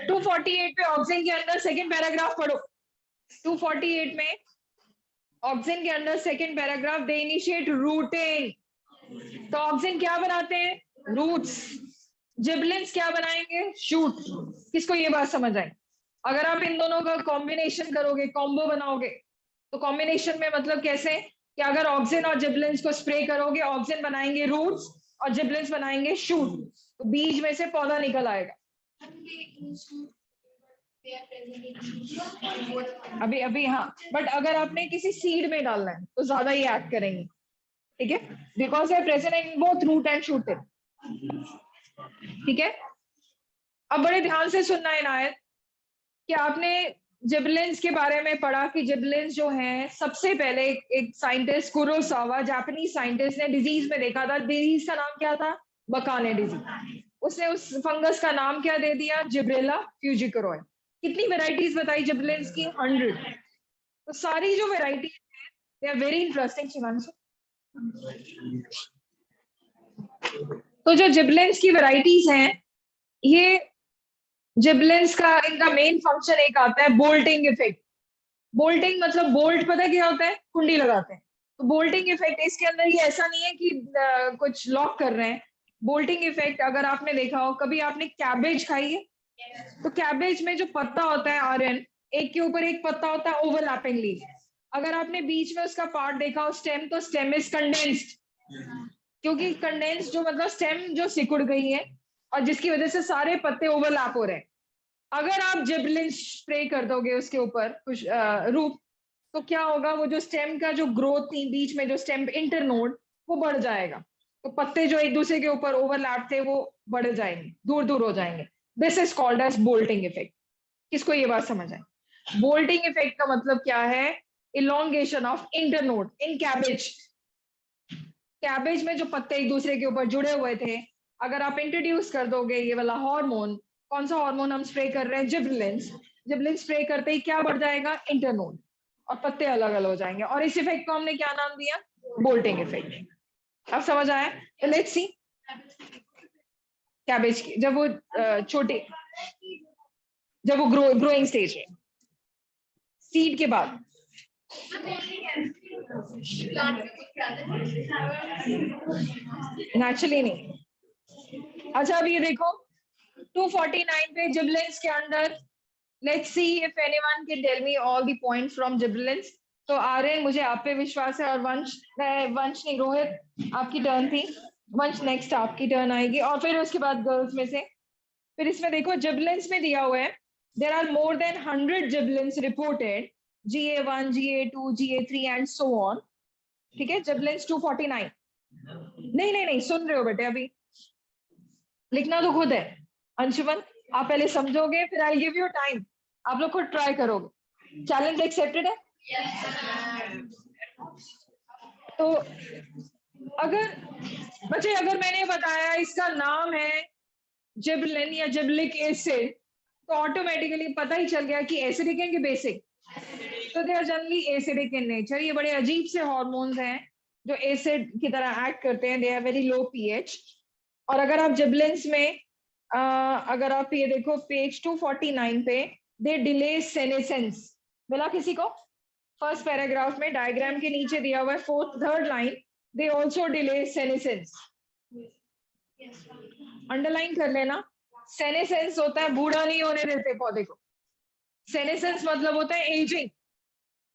248 पे ऑक्सिन के अंदर सेकंड पैराग्राफ पढ़ो। 248 में ऑक्सिन के अंदर सेकंड पैराग्राफ, दे इनिशिएट रूटिंग। तो ऑक्सिन क्या बनाते हैं? रूट्स। जिबलिन्स क्या बनाएंगे? शूट। किसको ये बात समझ आई? अगर आप इन दोनों का कॉम्बिनेशन करोगे, कॉम्बो बनाओगे, तो कॉम्बिनेशन में मतलब कैसे कि अगर ऑक्सिन और जिबलिन्स को स्प्रे करोगे, ऑक्सिन बनाएंगे रूट्स और जिबलिन्स बनाएंगे शूट, तो बीज में से पौधा निकल आएगा। अभी अभी हाँ, बट अगर आपने किसी सीड में डालना है तो ज्यादा ही एक्ट करेंगे, ठीक है, because they are present in both root and shoot. ठीक है, अब बड़े ध्यान से सुनना है इनायत कि आपने जिबलिन्स के बारे में पढ़ा कि जिबलिन्स जो हैं सबसे पहले एक साइंटिस्ट कुरोसावा, जापानीज साइंटिस्ट ने डिजीज में देखा था। डिजीज का नाम क्या था? बकाने डिजीज। उसने उस फंगस का नाम क्या दे दिया? जिब्रेला फ्यूजिकरोय। कितनी वेराइटीज बताई जिबलिन्स की? 100। तो सारी जो वेराइटीज हैं they are very interesting Shivanshu. तो जो जिबलिन्स की वेराइटीज हैं, ये जिबलिन्स का इनका मेन फंक्शन एक आता है बोल्टिंग इफेक्ट। बोल्टिंग मतलब बोल्ट पता क्या होता है? कुंडी लगाते हैं। तो बोल्टिंग इफेक्ट इसके अंदर ये ऐसा नहीं है कि कुछ लॉक कर रहे हैं। बोल्टिंग इफेक्ट अगर आपने देखा हो, कभी आपने कैबेज खाई है? तो कैबेज में जो पत्ता होता है आर्यन, एक के ऊपर एक पत्ता होता है ओवरलैपिंगली। अगर आपने बीच में उसका पार्ट देखा हो स्टेम, तो स्टेम इज कंडेंस्ड, क्योंकि कंडेंस जो मतलब स्टेम जो सिकुड़ गई है और जिसकी वजह से सारे पत्ते ओवरलैप हो रहे हैं। अगर आप जिबलिन्स स्प्रे कर दोगे उसके ऊपर कुछ रूप, तो क्या होगा? वो जो स्टेम का जो ग्रोथ थी बीच में, जो स्टेम इंटरनोड, वो बढ़ जाएगा। तो पत्ते जो एक दूसरे के ऊपर ओवरलैप थे वो बढ़ जाएंगे, दूर दूर हो जाएंगे। This is called as bolting effect. किसको ये बात समझ आए? बोल्टिंग इफेक्ट का मतलब क्या है? Elongation of internode in cabbage. Cabbage में जो पत्ते एक दूसरे के ऊपर जुड़े हुए थे, अगर आप इंट्रोड्यूस कर दोगे ये वाला हार्मोन, कौन सा हार्मोन हम स्प्रे कर रहे हैं? जिबलिन्स। जिबलिन्स स्प्रे करते ही क्या बढ़ जाएगा? इंटरनोड, और पत्ते अलग अलग हो जाएंगे। और इस इफेक्ट को हमने क्या नाम दिया? Bolting effect. अब समझ आया? तो लेट्स सी कैबेज की, जब वो छोटे, जब वो ग्रोइंग स्टेज है, सीड के बाद। नेचुरली नहीं। अच्छा अब ये देखो 249 पे जिबलिन्स के अंदर, let's see if anyone can tell me all the points from gibberellins. तो आर्यन मुझे आप पे विश्वास है, और वंश नहीं रोहित आपकी टर्न थी, वंश नेक्स्ट आपकी टर्न आएगी, और फिर उसके बाद गर्ल्स में से। फिर इसमें देखो जिबलिन्स में दिया हुआ है there are more than 100 gibberellins reported, GA1, GA2, GA3 and so on. ठीक है, जिबलिन्स 249। नहीं सुन रहे हो बेटे? अभी लिखना तो खुद है। अंशुमन आप पहले समझोगे, फिर आई गिव यू टाइम, आप लोग खुद ट्राई करोगे। चैलेंज एक्सेप्टेड है? तो अगर बच्चे, अगर मैंने बताया इसका नाम है जिबलिन या जिबलिक एसिड, तो ऑटोमेटिकली पता ही चल गया कि एसिडिक है कि बेसिक। तो they are generally acidic in nature. ये बड़े अजीब से हार्मोन्स हैं जो एसिड की तरह एक्ट करते हैं। They are very low pH. और अगर आप जिबलिन्स में अगर आप ये देखो पेज 249 पे, दे डिले सेनेसेंस, मिला किसी को? फर्स्ट पैराग्राफ में डायग्राम के नीचे दिया हुआ है, third line, they also delay senescence. Underline कर लेना। सेनेसेंस होता है बूढ़ा नहीं होने देते पौधे को। सेनेसेंस मतलब होता है एजिंग।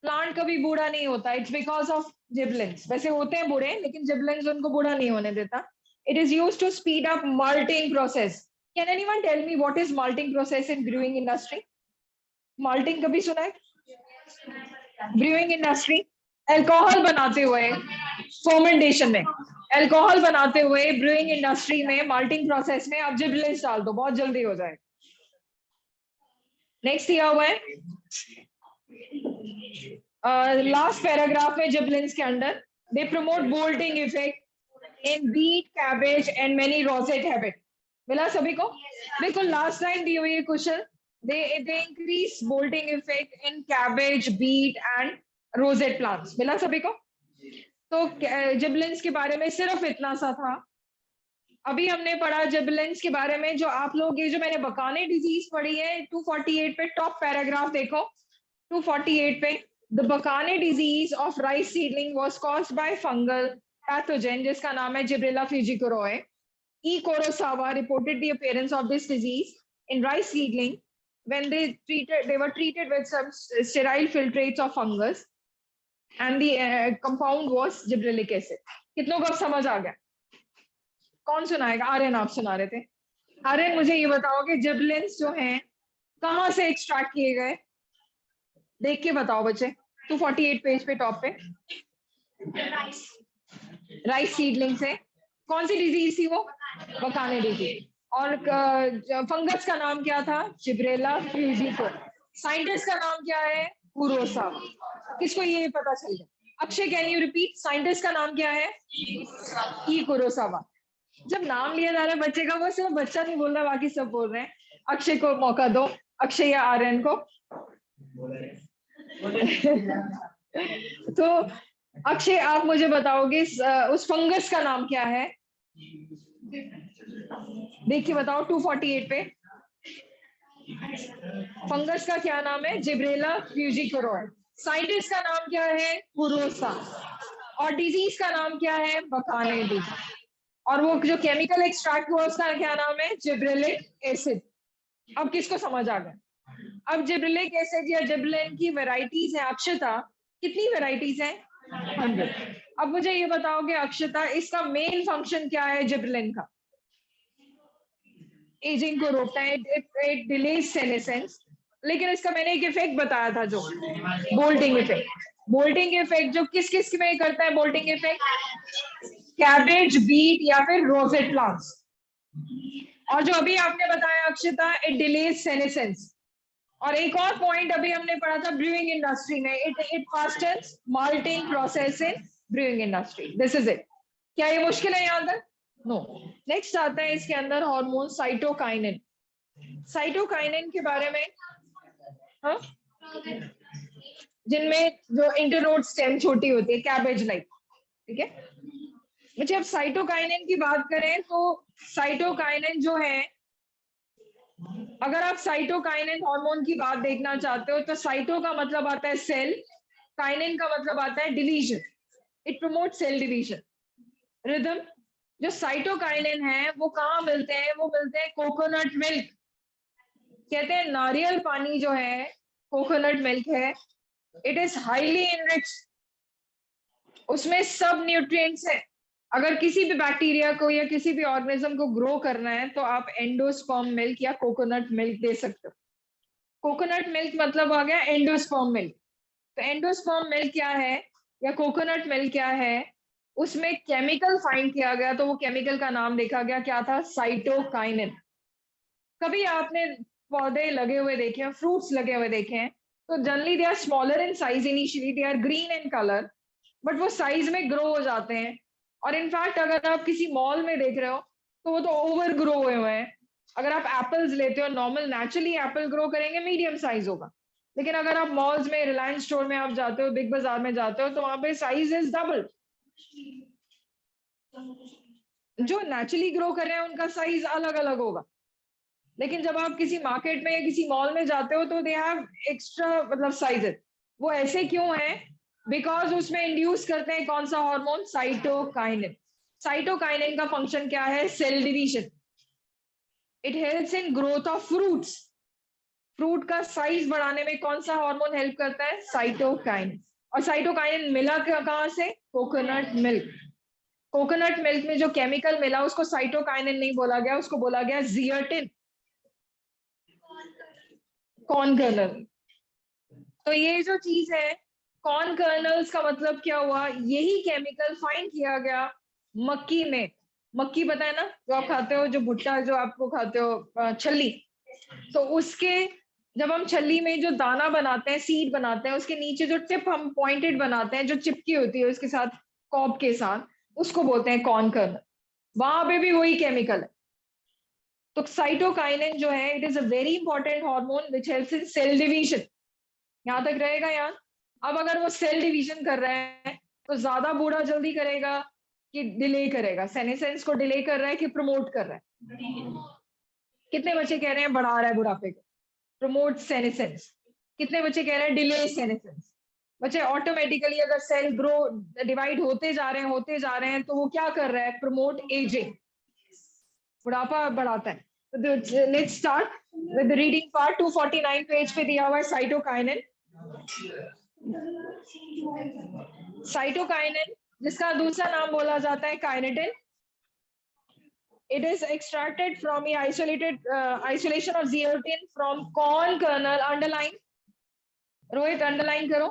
प्लांट कभी बूढ़ा नहीं होता, इट्स बिकॉज ऑफ जिबलिन्स। वैसे होते हैं बूढ़े, लेकिन जिबलिन्स उनको बूढ़ा नहीं होने देता। It is used to speed up malting process. Can anyone tell me what is malting process in brewing industry? malting कभी सुना है? ब्रूइंग इंडस्ट्री अल्कोहल बनाते हुए, फर्मेंटेशन में अल्कोहल बनाते हुए ब्रूइंग इंडस्ट्री में malting प्रोसेस में आप जिबलिन्स डाल दो, बहुत जल्दी हो जाएगा। नेक्स्ट दिया हुआ है लास्ट पैराग्राफ में जिबलिन्स के अंदर, they promote bolting effect in beet, cabbage and many rosette habit. मिला सभी को? बिल्कुल लास्ट लाइन दी हुई है question, they increase bolting effect in cabbage, beet and rosette plants। मिला सभी को? तो जिबलेंस के बारे में सिर्फ इतना सा था। अभी हमने पढ़ा जिबलेंस के बारे में, जो आप लोग ये जो मैंने बकाने डिजीज पढ़ी है 248 पे, टॉप पैराग्राफ देखो 248 पे, the bakanae disease of rice seedling was caused by fungal pathogen जिसका नाम है gibberella fujikuroi. E. Kurosawa reported the appearance of this disease in rice seedling when they were treated with some sterile filtrates of fungus and the compound was gibberellic acid. कितनों को अब समझ आ गया? कौन सुनाएगा? आर्यन आप सुना रहे थे। आर्यन मुझे ये बताओ कि जिबलेंस जो हैं कहाँ से एक्सट्रैक्ट किए गए? देख के बताओ बच्चे। 248 पेज पे टॉप पे, राइस सीडलिंग से। कौन सी डिजीज थी वो? बकाने डिजीज। और फंगस का नाम क्या था? जिब्रेला फ्यूजिकोर। साइंटिस्ट का नाम क्या है? कुरोसावा। किसको ये पता चल गया? Akshay can you repeat? Scientist का नाम क्या है? ई कुरोसावा। जब नाम लिया जा रहा है बच्चे का, वो सिर्फ बच्चा नहीं बोल रहा, बाकी सब बोल रहे हैं। अक्षय को मौका दो, अक्षय या आर्यन को। तो अक्षय आप मुझे बताओगे उस फंगस का नाम क्या है? देखिए बताओ 248 पे फंगस का क्या नाम है? जिब्रेला फ्यूजिकुरोए। साइंटिस्ट का नाम क्या है? कुरोसा। और डिजीज का नाम क्या है? बकाने डिजीज। और वो जो केमिकल एक्सट्रैक्ट हुआ उसका क्या नाम है? Gibberellic acid. अब किसको समझ आ गया? अब जिब्रेलिक एसिड या जिबलेन की वैरायटीज है अक्षता, कितनी वैरायटीज है? 100। अब मुझे ये बताओगे अक्षता, इसका मेन फंक्शन क्या है जिबलेन का? एजिंग को रोकता है, इट डिलेज सेनेसेंस। लेकिन इसका मैंने एक इफेक्ट बताया था, जो बोल्टिंग इफेक्ट। बोल्टिंग इफेक्ट जो किस किस में करता है? बोल्टिंग इफेक्ट कैबेज, बीट या फिर रोजेट प्लांट्स। और जो अभी आपने बताया अक्षता, इट डिलेज सेनेसेंस। और एक और पॉइंट अभी हमने पढ़ा था ब्रूइंग इंडस्ट्री में, it fastens malting process in brewing industry. This is it. क्या ये मुश्किल है यहाँ तक? नो। नेक्स्ट आता है इसके अंदर हार्मोन साइटोकाइनिन। साइटोकाइनिन के बारे में, हाँ, जिनमें जो इंटरनोड स्टेम छोटी होती है, कैबेज लाइक। ठीक है मुझे। अब साइटोकाइनिन की बात करें तो साइटोकाइनिन जो है, अगर आप साइटोकाइनिन हार्मोन की बात देखना चाहते हो तो साइटो का मतलब आता है सेल, काइनिन का मतलब आता है division. It promote cell division rhythm. जो साइटोकाइनिन है वो कहाँ मिलते हैं? वो मिलते हैं कोकोनट मिल्क। कहते हैं नारियल पानी जो है कोकोनट मिल्क है, इट इज हाईली इनरिच, उसमें सब न्यूट्रिएंट्स है। अगर किसी भी बैक्टीरिया को या किसी भी ऑर्गेनिज्म को ग्रो करना है तो आप एंडोस्पर्म मिल्क या कोकोनट मिल्क दे सकते हो। कोकोनट मिल्क मतलब आ गया एंडोस्पर्म मिल्क। तो एंडोस्पर्म मिल्क क्या है या कोकोनट मिल्क क्या है? उसमें केमिकल फाइंड किया गया, तो वो केमिकल का नाम देखा गया, क्या था? साइटोकाइनिन। कभी आपने पौधे लगे हुए देखे हैं, फ्रूट्स लगे हुए देखे हैं, तो generally they are smaller in size, initially they are green in colour, but वो साइज में ग्रो हो जाते हैं। और इनफैक्ट अगर आप किसी मॉल में देख रहे हो तो वो तो ओवर ग्रो हुए हुए हैं। अगर आप एप्पल्स लेते हो, नॉर्मल नेचुरली एप्पल ग्रो करेंगे मीडियम साइज होगा, लेकिन अगर आप मॉल्स में, रिलायंस स्टोर में आप जाते हो, बिग बाजार में जाते हो, तो वहां पे साइज इज डबल। जो नेचुरली ग्रो कर रहे हैं उनका साइज अलग अलग होगा, लेकिन जब आप किसी मार्केट में या किसी मॉल में जाते हो तो दे हैव एक्स्ट्रा मतलब साइजेस। वो ऐसे क्यों है? बिकॉज उसमें इंड्यूस करते हैं कौन सा हार्मोन? साइटोकाइनिन। साइटोकाइनिन का फंक्शन क्या है? Cell division. It helps in growth of fruits. Fruit का साइज बढ़ाने में कौन सा हार्मोन हेल्प करता है? साइटोकाइनिन। और साइटोकाइनिन मिला कहां से? Coconut milk. कोकोनट मिल्क में जो केमिकल मिला उसको साइटोकाइनिन नहीं बोला गया, उसको बोला गया जियोटिन, कॉर्न कर्नल। तो ये जो चीज है, कॉर्न कर्नल्स का मतलब क्या हुआ? यही केमिकल फाइंड किया गया मक्की में। मक्की पता है ना, जो आप खाते हो, जो भुट्टा जो आपको खाते हो, छल्ली। तो उसके, जब हम छल्ली में जो दाना बनाते हैं, सीड बनाते हैं, उसके नीचे जो टिप हम पॉइंटेड बनाते हैं, जो चिपकी होती है उसके साथ, कॉब के साथ, उसको बोलते हैं कॉर्न कर्नल। वहां पे भी वही केमिकल है। तो साइटोकाइनिन जो है, it is a very important hormone which helps in cell division. यहां तक रहेगा यार? अब अगर वो सेल डिवीजन कर रहा है तो ज्यादा बूढ़ा जल्दी करेगा कि डिले करेगा? सेनेसेंस को डिले कर रहा है कि प्रमोट कर रहा है? कितने बच्चे कह रहे हैं बढ़ा रहा है बुढ़ापे को? Promote senescence. कितने बच्चे कह रहे हैं डिले सेनेसेंस? बच्चे ऑटोमेटिकली अगर सेल ग्रो डिवाइड होते जा रहे हैं तो वो क्या कर रहा है? प्रमोट एजिंग, बुढ़ापा बढ़ाता है। तो let's start with reading part. 249 page पे दिया हुआ है साइटोकाइनिन। साइटोकाइनिन जिसका दूसरा नाम बोला जाता है kinetin, it is extracted from the isolation of zeaxanthin from corn kernel. Underline, Rohit underline करो,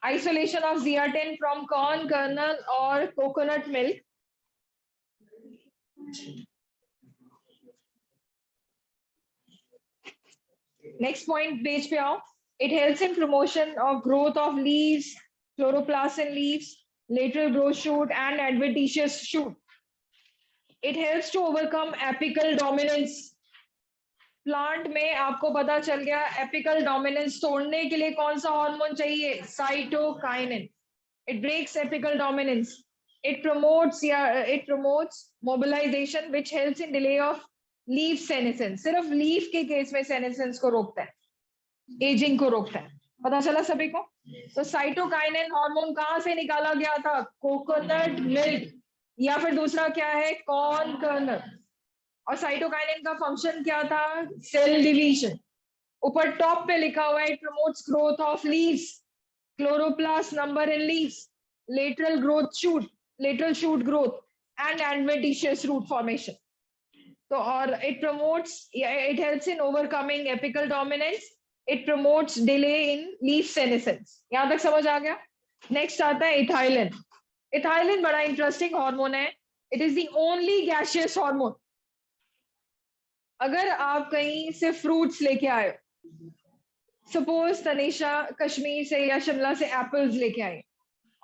isolation of zeaxanthin from corn kernel or coconut milk. Next point page पे आओ. It helps in promotion of growth of leaves, chloroplast in leaves, lateral growth shoot and adventitious shoot. It helps to overcome apical dominance. Plant में आपको पता चल गया apical dominance तोड़ने के लिए कौन सा हार्मोन चाहिए? Cytokinin. It breaks apical dominance. It promotes mobilisation which helps in delay of leaf senescence. सिर्फ लीफ के केस में सेनेसेंस को रोकता है, एजिंग को रोकता है. पता चला सभी को? तो साइटोकाइनिन हार्मोन कहां से निकाला गया था? कोकोनट मिल्क, या फिर दूसरा क्या है? Corn kernel. और साइटोकाइनिन का फंक्शन क्या था? Cell division. ऊपर टॉप पे लिखा हुआ है it promotes growth of leaves, chloroplast number in leaves, lateral shoot growth and adventitious root formation. तो और it helps in overcoming apical dominance. It promotes delay in leaf senescence. यहां तक समझ आ गया? नेक्स्ट आता है इथाइलिन. इथाइलिन बड़ा इंटरेस्टिंग हार्मोन है. It is the only gaseous hormone. अगर आप कहीं से फ्रूट्स लेके आए, सपोज तनीषा कश्मीर से या शिमला से एप्पल्स लेके आई,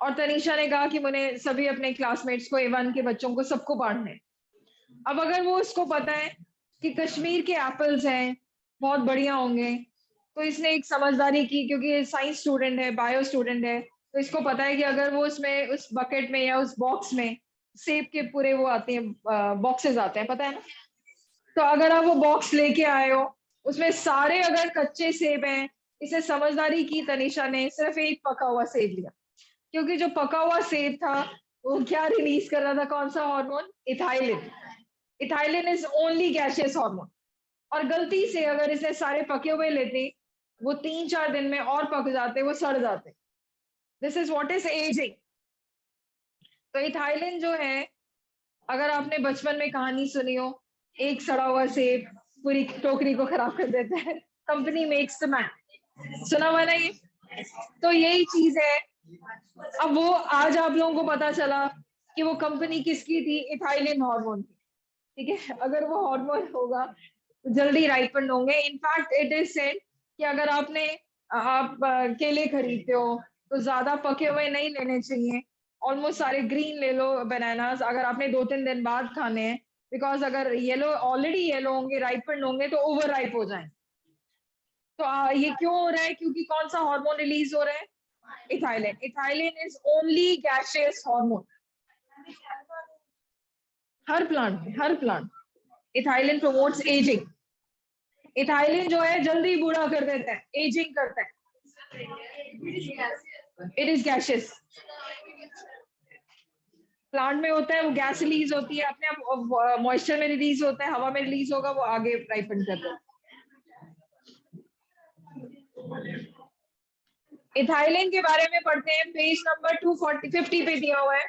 और तनीषा ने कहा कि मैंने सभी अपने क्लासमेट्स को, A1 के बच्चों को, सबको बांटने. अब अगर वो उसको पता है कि कश्मीर के एप्पल्स हैं, बहुत बढ़िया होंगे, तो इसने एक समझदारी की, क्योंकि साइंस स्टूडेंट है, बायो स्टूडेंट है, तो इसको पता है कि अगर वो उसमें उस बकेट में या उस बॉक्स में सेब के पूरे वो आते हैं, बॉक्सेस आते हैं, पता है ना? तो अगर आप वो बॉक्स लेके आए हो, उसमें सारे अगर कच्चे सेब हैं, इसे समझदारी की तनीषा ने, सिर्फ एक पका हुआ सेब लिया, क्योंकि जो पका हुआ सेब था वो क्या रिलीज कर रहा था? कौन सा hormone? Ethylene. Ethylene is only gaseous hormone. और गलती से अगर इसे सारे पके हुए लेते, वो 3-4 दिन में और पक जाते, वो सड़ जाते. This is what is ageing. तो इथाइलिन जो है, अगर आपने बचपन में कहानी सुनी हो, एक सड़ा हुआ सेब पूरी टोकरी को खराब कर देता है. Company makes the man. सुना हुआ ना ये? तो यही चीज है. अब वो आज आप लोगों को पता चला कि वो कंपनी किसकी थी? इथाइलिन हार्मोन की. ठीक है, अगर वो हार्मोन होगा तो जल्दी राइपन होंगे. इनफैक्ट इट इज सेड कि अगर आप केले खरीदते हो तो ज्यादा पके हुए नहीं लेने चाहिए. ऑलमोस्ट सारे ग्रीन ले लो बनानास, अगर आपने 2-3 दिन बाद खाने हैं, बिकॉज अगर येलो ऑलरेडी येलो होंगे, राइपन होंगे, तो ओवर राइप हो जाए. तो ये क्यों हो रहा है? क्योंकि कौन सा हार्मोन रिलीज हो रहा है? Ethylene. Ethylene is only gaseous hormone. Her plant ethylene promotes ageing. Ethylene जो है जल्दी बूढ़ा कर देता है, एजिंग करता है. It is gaseous. प्लांट में होता है, वो गैस रिलीज होती है, अपने आप मॉइस्चर में रिलीज होता है, हवा में रिलीज होगा, वो आगे राइपन करता है. इथाइलिन के बारे में पढ़ते हैं, पेज नंबर 250 पे दिया हुआ है.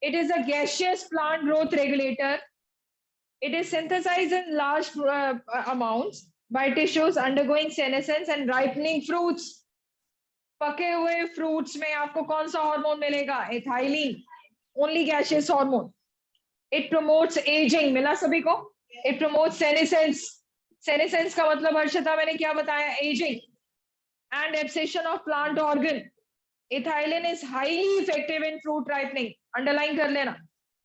It is a gaseous plant growth regulator. It is synthesized in large amounts by tissues undergoing senescence and ripening fruits. पके हुए फ्रूट्स में आपको कौन सा हार्मोन मिलेगा? Ethylene. Only gaseous hormone. It promotes ageing. मिला सभी को? It promotes senescence. सेनेसेंस का मतलब हर्षिता मैंने क्या बताया? Ageing. And abscission of plant organ. Ethylene is highly effective in fruit ripening. Underline कर लेना.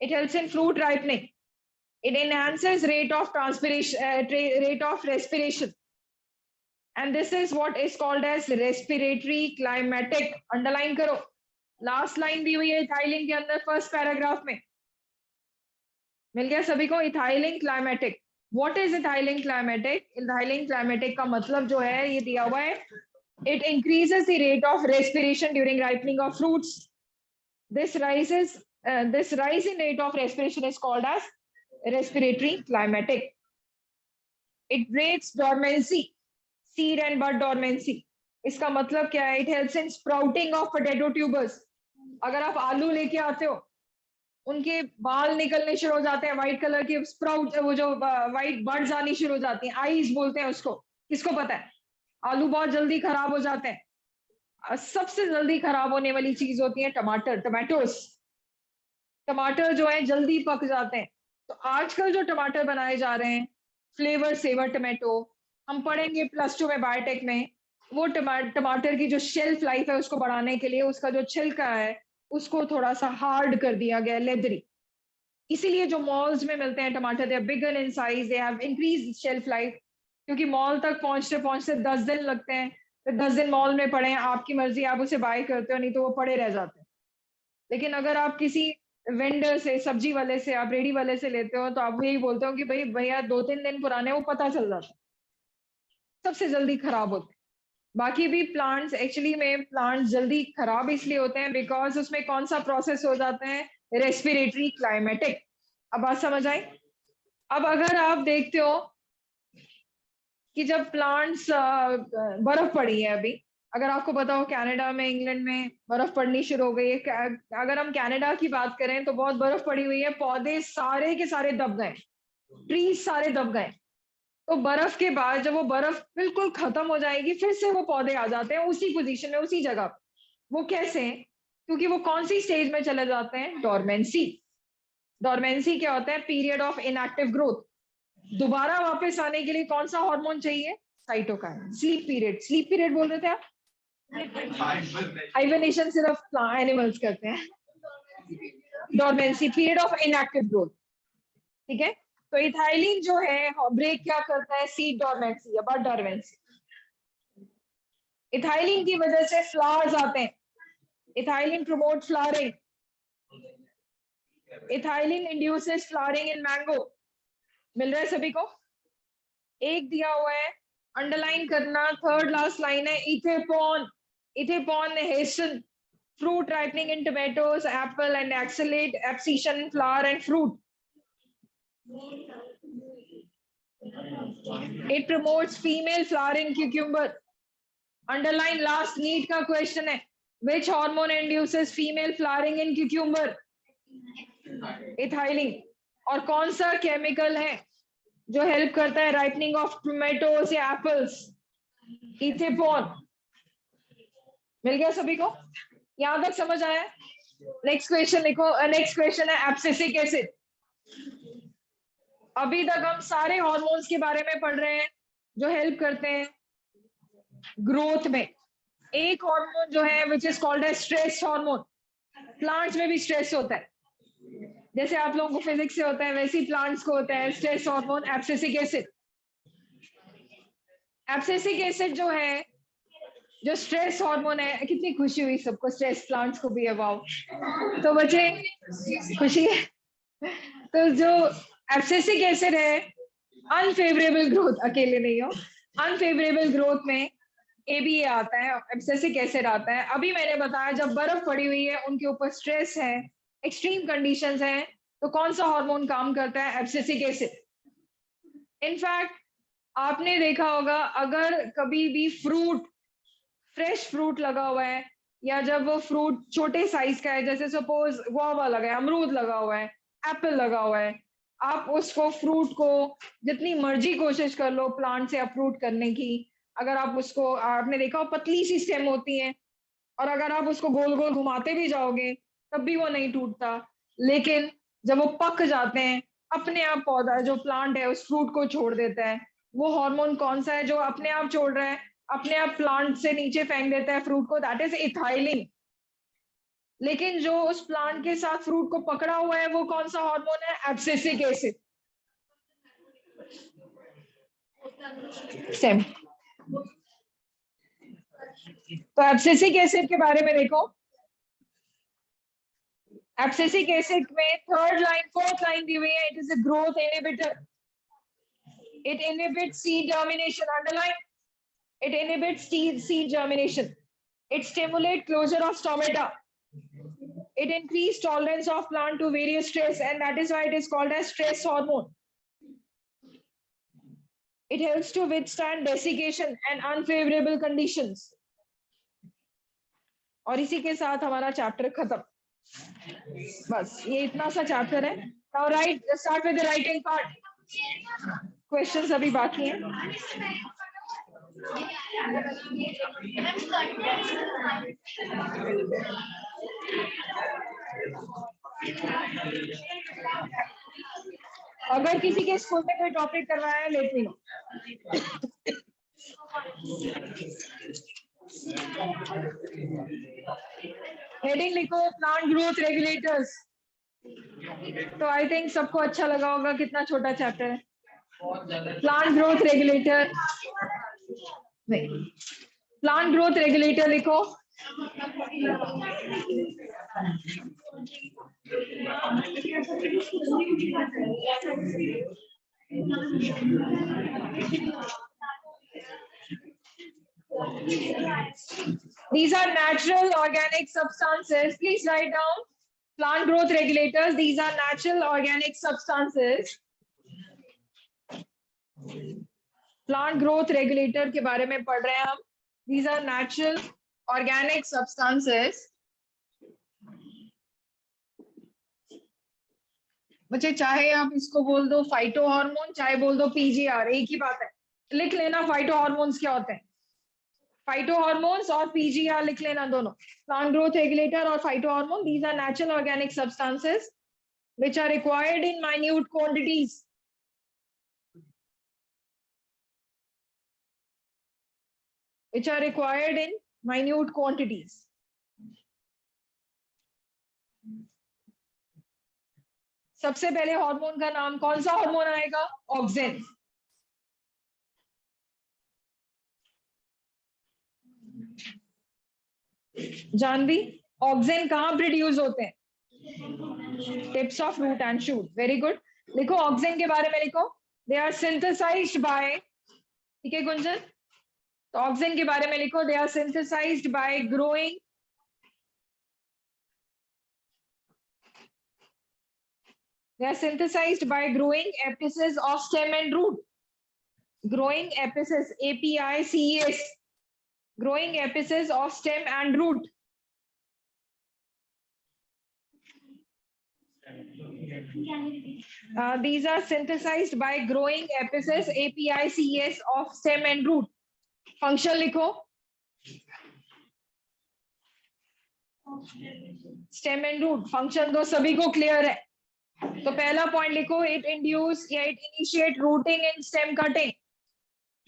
It helps in fruit ripening. It enhances rate of respiration, and this is what is called as respiratory climatic. Underline karo. Last line दी हुई है ethylene के अंदर first paragraph में, मिल गया सभी को। Ethylene climatic, what is ethylene climatic? Ethylene climatic का मतलब जो है ये दिया हुआ है, it increases the rate of respiration during ripening of fruits. This rise in rate of respiration is called as respiratory climatic. It breaks dormancy, seed and bud dormancy. इसका मतलब क्या है? It helps in sprouting of potato tubers. अगर आप आलू लेके आते हो, उनके बाल निकलने शुरू हो जाते हैं, व्हाइट कलर के स्प्राउट, वो जो व्हाइट बर्ड्स आनी शुरू हो जाती हैं, आईज बोलते हैं उसको। किसको पता है? आलू बहुत जल्दी खराब हो जाते हैं। सबसे जल्दी खराब होने वाली चीज होती है टमाटर, टमाटोस। टमाटर जो है जल्दी पक जाते हैं। तो आजकल जो टमाटर बनाए जा रहे हैं, फ्लेवर सेवर टमाटो, हम पढ़ेंगे +2 में बायोटेक में, वो टमाटर की जो शेल्फ लाइफ है उसको बढ़ाने के लिए उसका जो छिलका है उसको थोड़ा सा हार्ड कर दिया गया, लेदरी। इसीलिए जो मॉल्स में मिलते हैं टमाटर, they are bigger in size, they have increase shelf life, क्योंकि मॉल तक पहुंचते पहुंचते 10 दिन लगते हैं। तो 10 दिन मॉल में पड़े हैं, आपकी मर्जी, आप उसे बाय करते हो, नहीं तो वो पड़े रह जाते हैं। लेकिन अगर आप किसी वेंडर से, सब्जी वाले से, आप रेडी वाले से लेते हो, तो आप यही बोलते हो कि भाई भैया 2-3 दिन पुराने, वो पता चल जाता है, सबसे जल्दी खराब होते हैं। बाकी भी प्लांट्स, एक्चुअली में प्लांट्स जल्दी खराब इसलिए होते हैं बिकॉज उसमें कौन सा प्रोसेस हो जाता है? Respiratory climatic. अब बात समझ आई? अब अगर आप देखते हो कि जब प्लांट्स, बर्फ पड़ी है अभी, अगर आपको पता हो कनाडा में, इंग्लैंड में बर्फ पड़नी शुरू हो गई है। अगर हम कनाडा की बात करें तो बहुत बर्फ पड़ी हुई है, पौधे सारे के सारे दब गए, ट्रीज सारे दब गए। तो बर्फ के बाद जब वो बर्फ बिल्कुल खत्म हो जाएगी, फिर से वो पौधे आ जाते हैं उसी पोजीशन में, उसी जगह। वो कैसे? क्योंकि वो कौन सी स्टेज में चले जाते हैं? डोरमेंसी। डोरमेंसी क्या होता है? Period of inactive growth. दोबारा वापस आने के लिए कौन सा हार्मोन चाहिए? Cytokine. Sleep period, sleep period बोल रहे थे आप? हाइबरनेशन सिर्फ एनिमल्स करते हैं। Dormancy, period of inactive growth, ठीक है। तो इथाइलिन जो है ब्रेक क्या करता है? सीड डोरमेंसी या बड डोरमेंसी। इथाइलिन की वजह से फ्लावर्स आते हैं। Ethylene promote flowering. Ethylene induces flowering in mango. मिल रहा है सभी को? एक दिया हुआ है, अंडरलाइन करना, थर्ड लास्ट लाइन है, इथेपॉन। इथेपॉन hasten fruit ripening in tomatoes, apple, and accelerate abscission in flower and fruit. It promotes female flowering cucumber. Underline last need का question है, which hormone induces female flowering in cucumber? Ethylene. और कौन सा chemical है जो help करता है ripening of tomatoes या एप्पल्स? इथेपॉन। मिल गया सभी को? यहां तक समझ आया? नेक्स्ट क्वेश्चन लिखो। नेक्स्ट क्वेश्चन है एब्सिसिक एसिड। अभी तक हम सारे हार्मोन्स के बारे में पढ़ रहे हैं जो हेल्प करते हैं ग्रोथ में। एक हार्मोन जो है विच इज कॉल्ड है स्ट्रेस हार्मोन। प्लांट्स में भी स्ट्रेस होता है, जैसे आप लोगों को फिजिक्स से होता है वैसे ही प्लांट्स को होता है stress hormone, abscisic acid. Abscisic acid जो है, जो स्ट्रेस हार्मोन है, कितनी खुशी हुई सबको, स्ट्रेस प्लांट्स को भी है, वाओ। तो बच्चे खुशी है। तो जो एब्सिसिक एसिड है, अनफेवरेबल ग्रोथ, अकेले नहीं हो, अनफेवरेबल ग्रोथ में ABA आता है, एब्सिसिक एसिड आता है। अभी मैंने बताया जब बर्फ पड़ी हुई है, उनके ऊपर स्ट्रेस है, एक्सट्रीम कंडीशंस हैं, तो कौन सा हार्मोन काम करता है? Abscisic acid. इनफैक्ट आपने देखा होगा, अगर कभी भी फ्रूट, फ्रेश फ्रूट लगा हुआ है, या जब वो फ्रूट छोटे साइज का है, जैसे सपोज गुआवा लगा है, अमरूद लगा हुआ है, एप्पल लगा हुआ है, आप उसको, फ्रूट को जितनी मर्जी कोशिश कर लो प्लांट से अप्रूट करने की, अगर आप उसको, आपने देखा हो पतली सी स्टेम होती है, और अगर आप उसको गोल गोल घुमाते भी जाओगे तब भी वो नहीं टूटता। लेकिन जब वो पक जाते हैं, अपने आप पौधा, जो प्लांट है, उस फ्रूट को छोड़ देता है। वो हार्मोन कौन सा है जो अपने आप छोड़ रहा है, अपने आप प्लांट से नीचे फेंक देता है फ्रूट को? That is ethylene. लेकिन जो उस प्लांट के साथ फ्रूट को पकड़ा हुआ है वो कौन सा हार्मोन है? Abscisic acid. सेम। तो एब्सिसिक एसिड के बारे में देखो, एब्सिसिक एसिड में थर्ड लाइन फोर्थ लाइन दी हुई है, it is a growth inhibitor, it inhibits seed germination, underline, it inhibits seed germination, it stimulates closure of stomata, it increases tolerance of plant to various stress, and that is why it is called as stress hormone. It helps to withstand desiccation and unfavorable conditions. और इसी के साथ हमारा chapter खत्म, बस ये इतना सा चैप्टर है. Now right, start with the writing part. Questions अभी बाकी हैं. अगर किसी के स्कूल में कोई टॉपिक करवाया है, लेट मी नो. हेडिंग लिखो प्लांट ग्रोथ रेगुलेटर्स. तो आई थिंक सबको अच्छा लगा होगा, कितना छोटा चैप्टर है. प्लांट ग्रोथ रेगुलेटर, नहीं, प्लांट ग्रोथ रेगुलेटर लिखो. These are natural organic substances. Please write down plant growth regulators. These are natural organic substances. Plant growth regulator के बारे में पढ़ रहे हैं हम. These are natural organic substances. बच्चे चाहे आप इसको बोल दो फाइटो हार्मोन, चाहे बोल दो पीजीआर, एक ही बात है. लिख लेना फाइटो हार्मोन्स क्या होते हैं. फाइटो हार्मोन्स और पीजीआर लिख लेना दोनों. प्लांट ग्रोथ रेगुलेटर और phytohormone, these are natural organic substances which are required in minute quantities. Which are required in minute quantities. सबसे पहले हार्मोन का नाम, कौन सा हार्मोन आएगा? ऑक्सिन. जानवी, ऑक्सिन कहाँ प्रोड्यूस होते हैं? Tips of root and shoot. Very good. लिखो ऑक्सिन के बारे में लिखो. दे आर सिंथेसाइज्ड बाय, ठीक है गुंजन, तो ऑक्सिन के बारे में लिखो. They are synthesised by growing, they are synthesized by growing apices of stem and root. Growing apices, APICES, growing apices of stem and root. These are synthesized by growing apices, APICES of stem and root. Function लिखो. Stem and root function तो सभी को clear है. तो पहला point लिखो, it induce या it initiate rooting in stem cutting.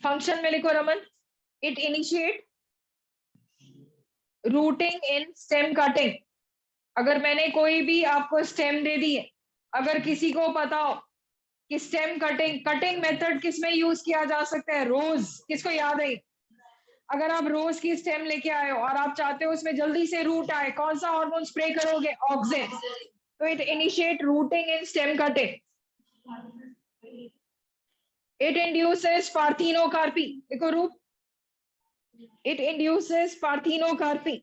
Function में लिखो Raman, it initiate rooting in stem cutting. अगर मैंने कोई भी आपको स्टेम दे दी है, अगर किसी को पता हो कि स्टेम कटिंग मेथड किस में यूज किया जा सकता है? रोज. किसको याद है? अगर आप रोज की स्टेम लेके आए हो और आप चाहते हो उसमें जल्दी से रूट आए, कौन सा हार्मोन स्प्रे करोगे? Auxin. So it initiate rooting in stem cutting. It induces parthenocarpy. देखो रूप. It induces parthenocarpy.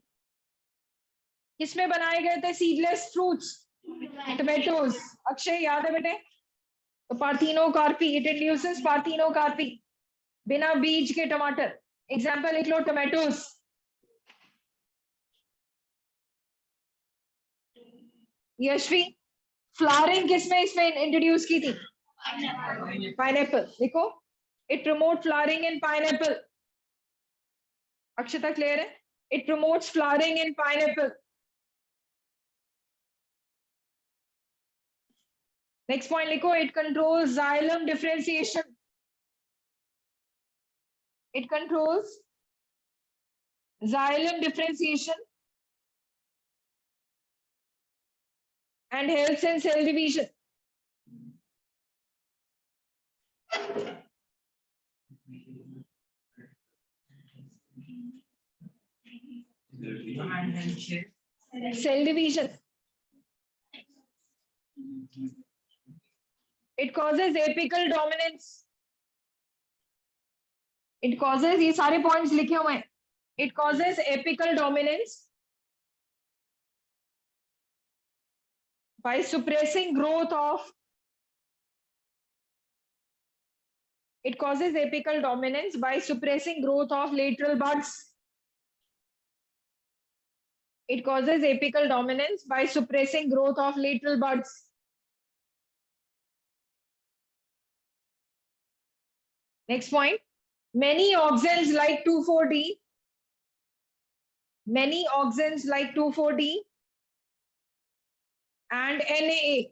किसमें बनाए गए थे seedless fruits? Tomatoes. अक्षय याद है बेटे? तो parthenocarpy. It induces parthenocarpy. बिना बीज के टमाटर. Example लिख लो, tomatoes. यशवी, फ्लावरिंग किसमें इसमें इंट्रोड्यूस की थी? पाइनएप्पल. लिखो, it promote flowering in pineapple. Akshata clear है? It promotes flowering in pineapple. Next point लिखो, it controls xylem differentiation. It controls xylem differentiation and helps in cell division. Cell division. It causes apical dominance. It causes, ये सारे points लिखे हुए हैं. It causes apical dominance by suppressing growth of. It causes apical dominance by suppressing growth of lateral buds. It causes apical dominance by suppressing growth of lateral buds. Next point. Many auxins like 2,4-D. Many auxins like 2,4-D and NAA.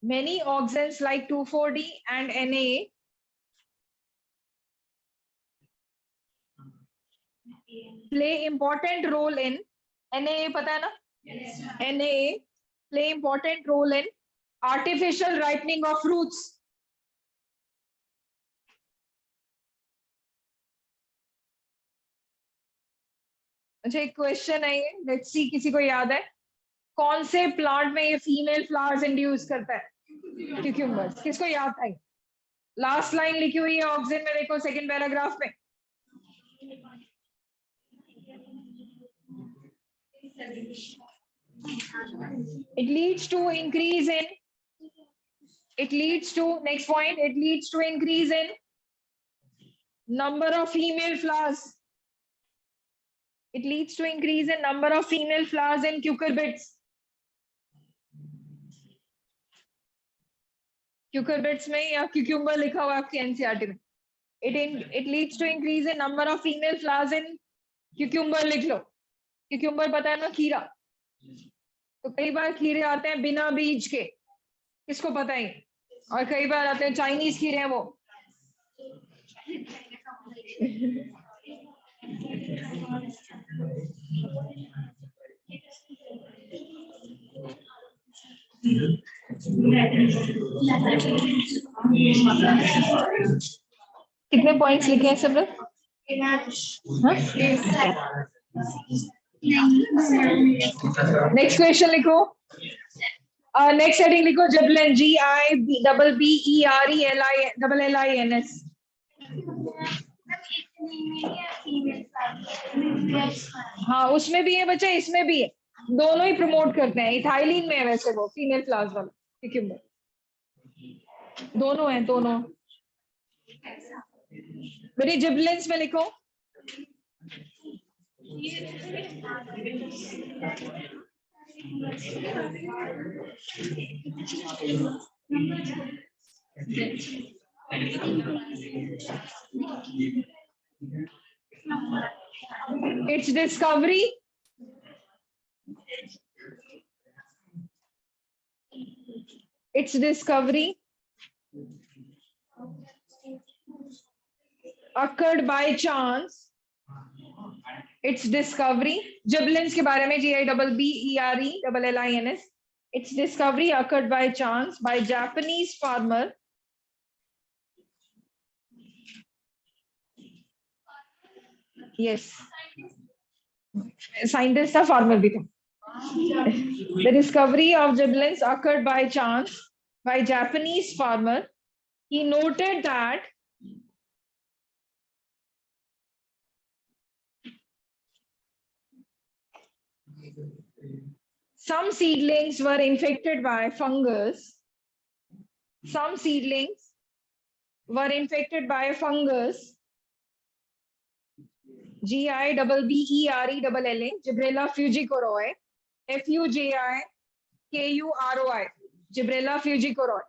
Many auxins like 2,4-D and NAA play important role in. NAA पता है ना? Yes. NAA play important role in artificial ripening of fruits. अच्छा एक question है ये, let's see किसी को याद है कौन से प्लांट में ये फीमेल फ्लावर्स इंड्यूस करता है? क्यूक्यूम्बर्स. किसको याद है? लास्ट लाइन लिखी हुई है ऑक्सिन में, देखो सेकंड पैराग्राफ में. It leads to increase in. It leads to, next point, it leads to increase in number of female flowers. It leads to increase in number of female flowers in cucurbits. Cucurbits में या cucumber लिखा हुआ है आपके NCERT में. It leads to increase in number of female flowers in cucumber लिख लो. cucumber पता है ना, खीरा. तो कई बार खीरे आते हैं बिना बीज के, किसको पता है? और कई बार आते हैं चाइनीज खीरे हैं वो. कितने पॉइंट्स लिखे हैं सब लोग? नेक्स्ट क्वेश्चन लिखो. नेक्स्ट हेडिंग लिखो जिबलिन. GIBBERELINS. हाँ उसमें भी है बच्चा, इसमें भी है. दोनों ही प्रमोट करते हैं. इथाइलिन में है वैसे वो फीमेल फ्लावर्स वाला क्यूक्यूम्बर. दोनों है, दोनों. मेरी जिबलिन्स में लिखो. Its discovery. Its discovery occurred by chance. Its discovery, Gibbelins के बारे में, GIBBERELINS. Its discovery occurred by chance by Japanese farmer. Yes. Scientist था, farmer भी था. The discovery of Gibbelins occurred by chance by Japanese farmer. He noted that some seedlings were infected by fungus. Some seedlings were infected by a fungus. GIBBERELLA, Gibberella fujikuroi. FUJIKUROI, Gibberella fujikuroi.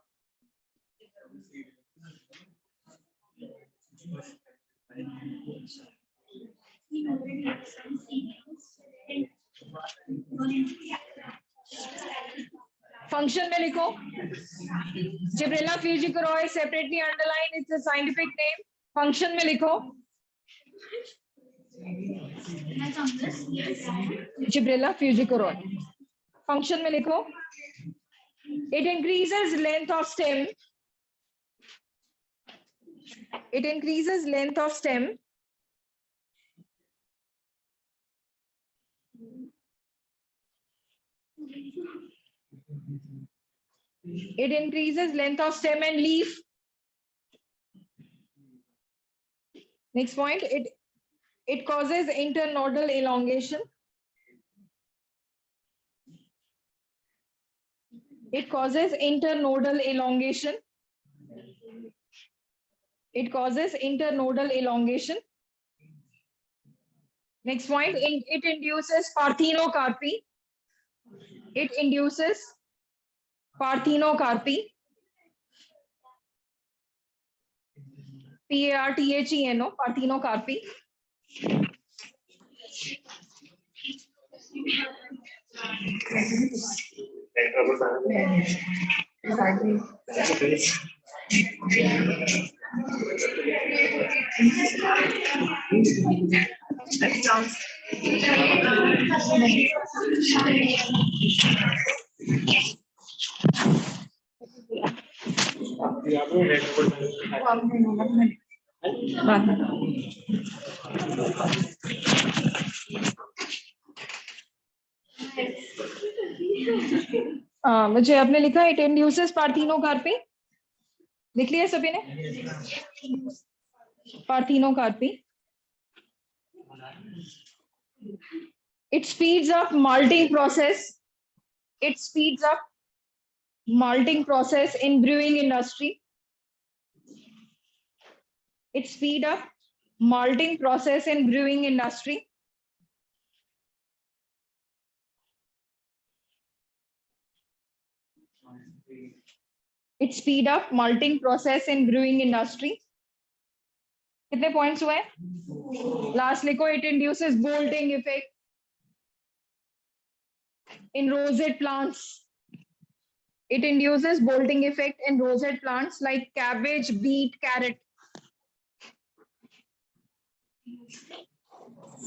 Function में लिखो. Gibberella fujikuroi separately underline, it's a scientific name. Function में लिखो. Gibberella fujikuroi. Function में लिखो. It increases length of stem. It increases length of stem. It increases length of stem and leaf. Next point, it causes internodal elongation. It causes internodal elongation. It causes internodal elongation. Next point, it induces parthenocarpy. It induces parthenocarpy. Partheno, parthenocarpy. मुझे आपने लिखा it induces parthenocarpy, लिख लिया सभी ने? Parthenocarpy. It speeds up malting process. It speeds up malting process in brewing industry. It speed up malting process in brewing industry. It speed up malting process in brewing industry. कितने points हुए? Last लिखो, it induces bolting effect in rosette plants. It induces bolting effect in rosette plants like cabbage, beet, carrot.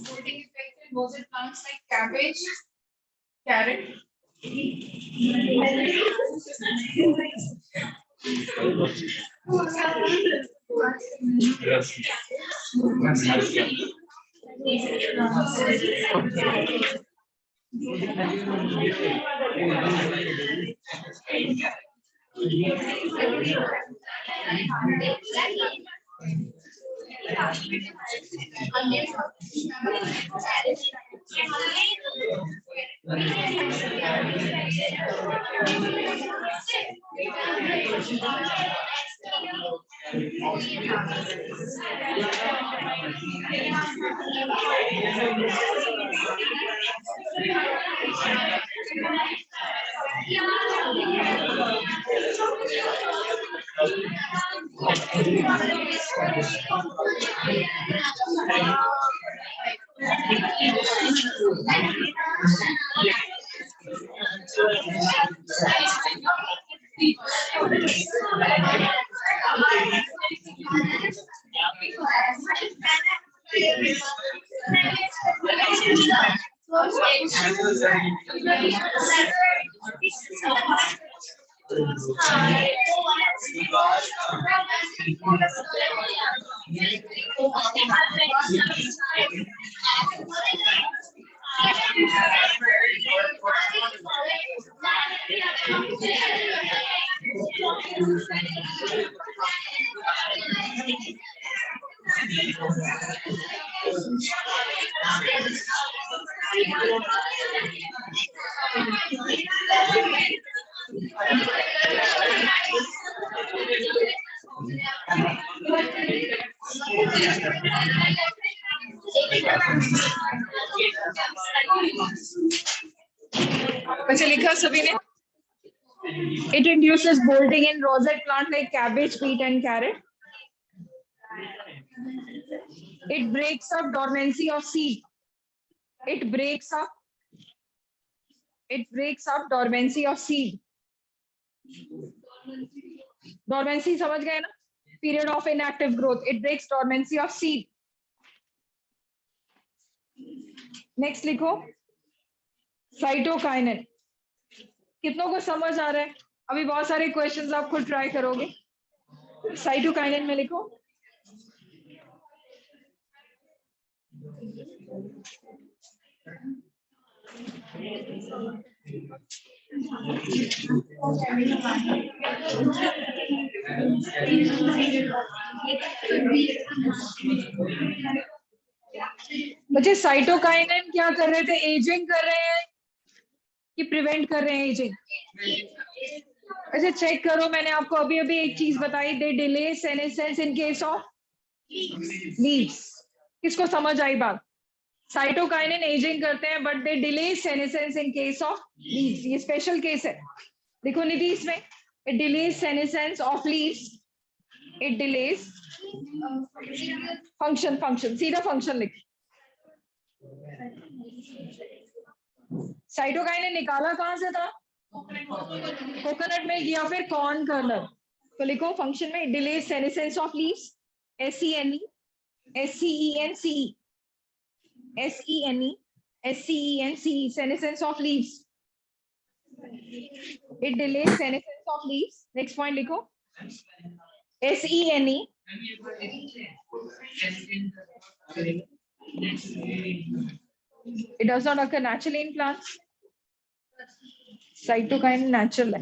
Bolting effect in rosette plants like cabbage, carrot. अच्छा लिखा सभी ने? It induces bolting in rosette plant like cabbage, beet, and carrot. It breaks up dormancy of seed. It breaks up dormancy of seed. Dormancy समझ गए ना? Period of inactive growth. It breaks dormancy of seed. Next लिखो cytokinin. कितनों को समझ आ रहा है? अभी बहुत सारे क्वेश्चंस आप खुद ट्राई करोगे. साइटोकाइनिन में लिखो बच्चे साइटोकाइनिन क्या कर रहे थे? एजिंग कर रहे हैं कि प्रिवेंट कर रहे हैं एजिंग? अच्छा चेक करो, मैंने आपको अभी अभी एक चीज बताई, they delay senescence in case of leaves. किसको समझ आई बात? साइटोकाइनिन एजिंग करते हैं but they delay senescence in case of leaves. ये स्पेशल केस है। देखो निधि, इसमें it delays senescence of leaves, it delays function, सीधा फंक्शन लिख। साइटोकाइनिन निकाला कहां से था? कोकोनट मिल्क या फिर कॉर्न कर्नल। तो लिखो फंक्शन में delay senescence of leaves, SENE SCENCE SENE senescence of leaves, it delays senescence of leaves. Next point लिखो SENE it does not occur naturally in plants. Cytokinin natural है,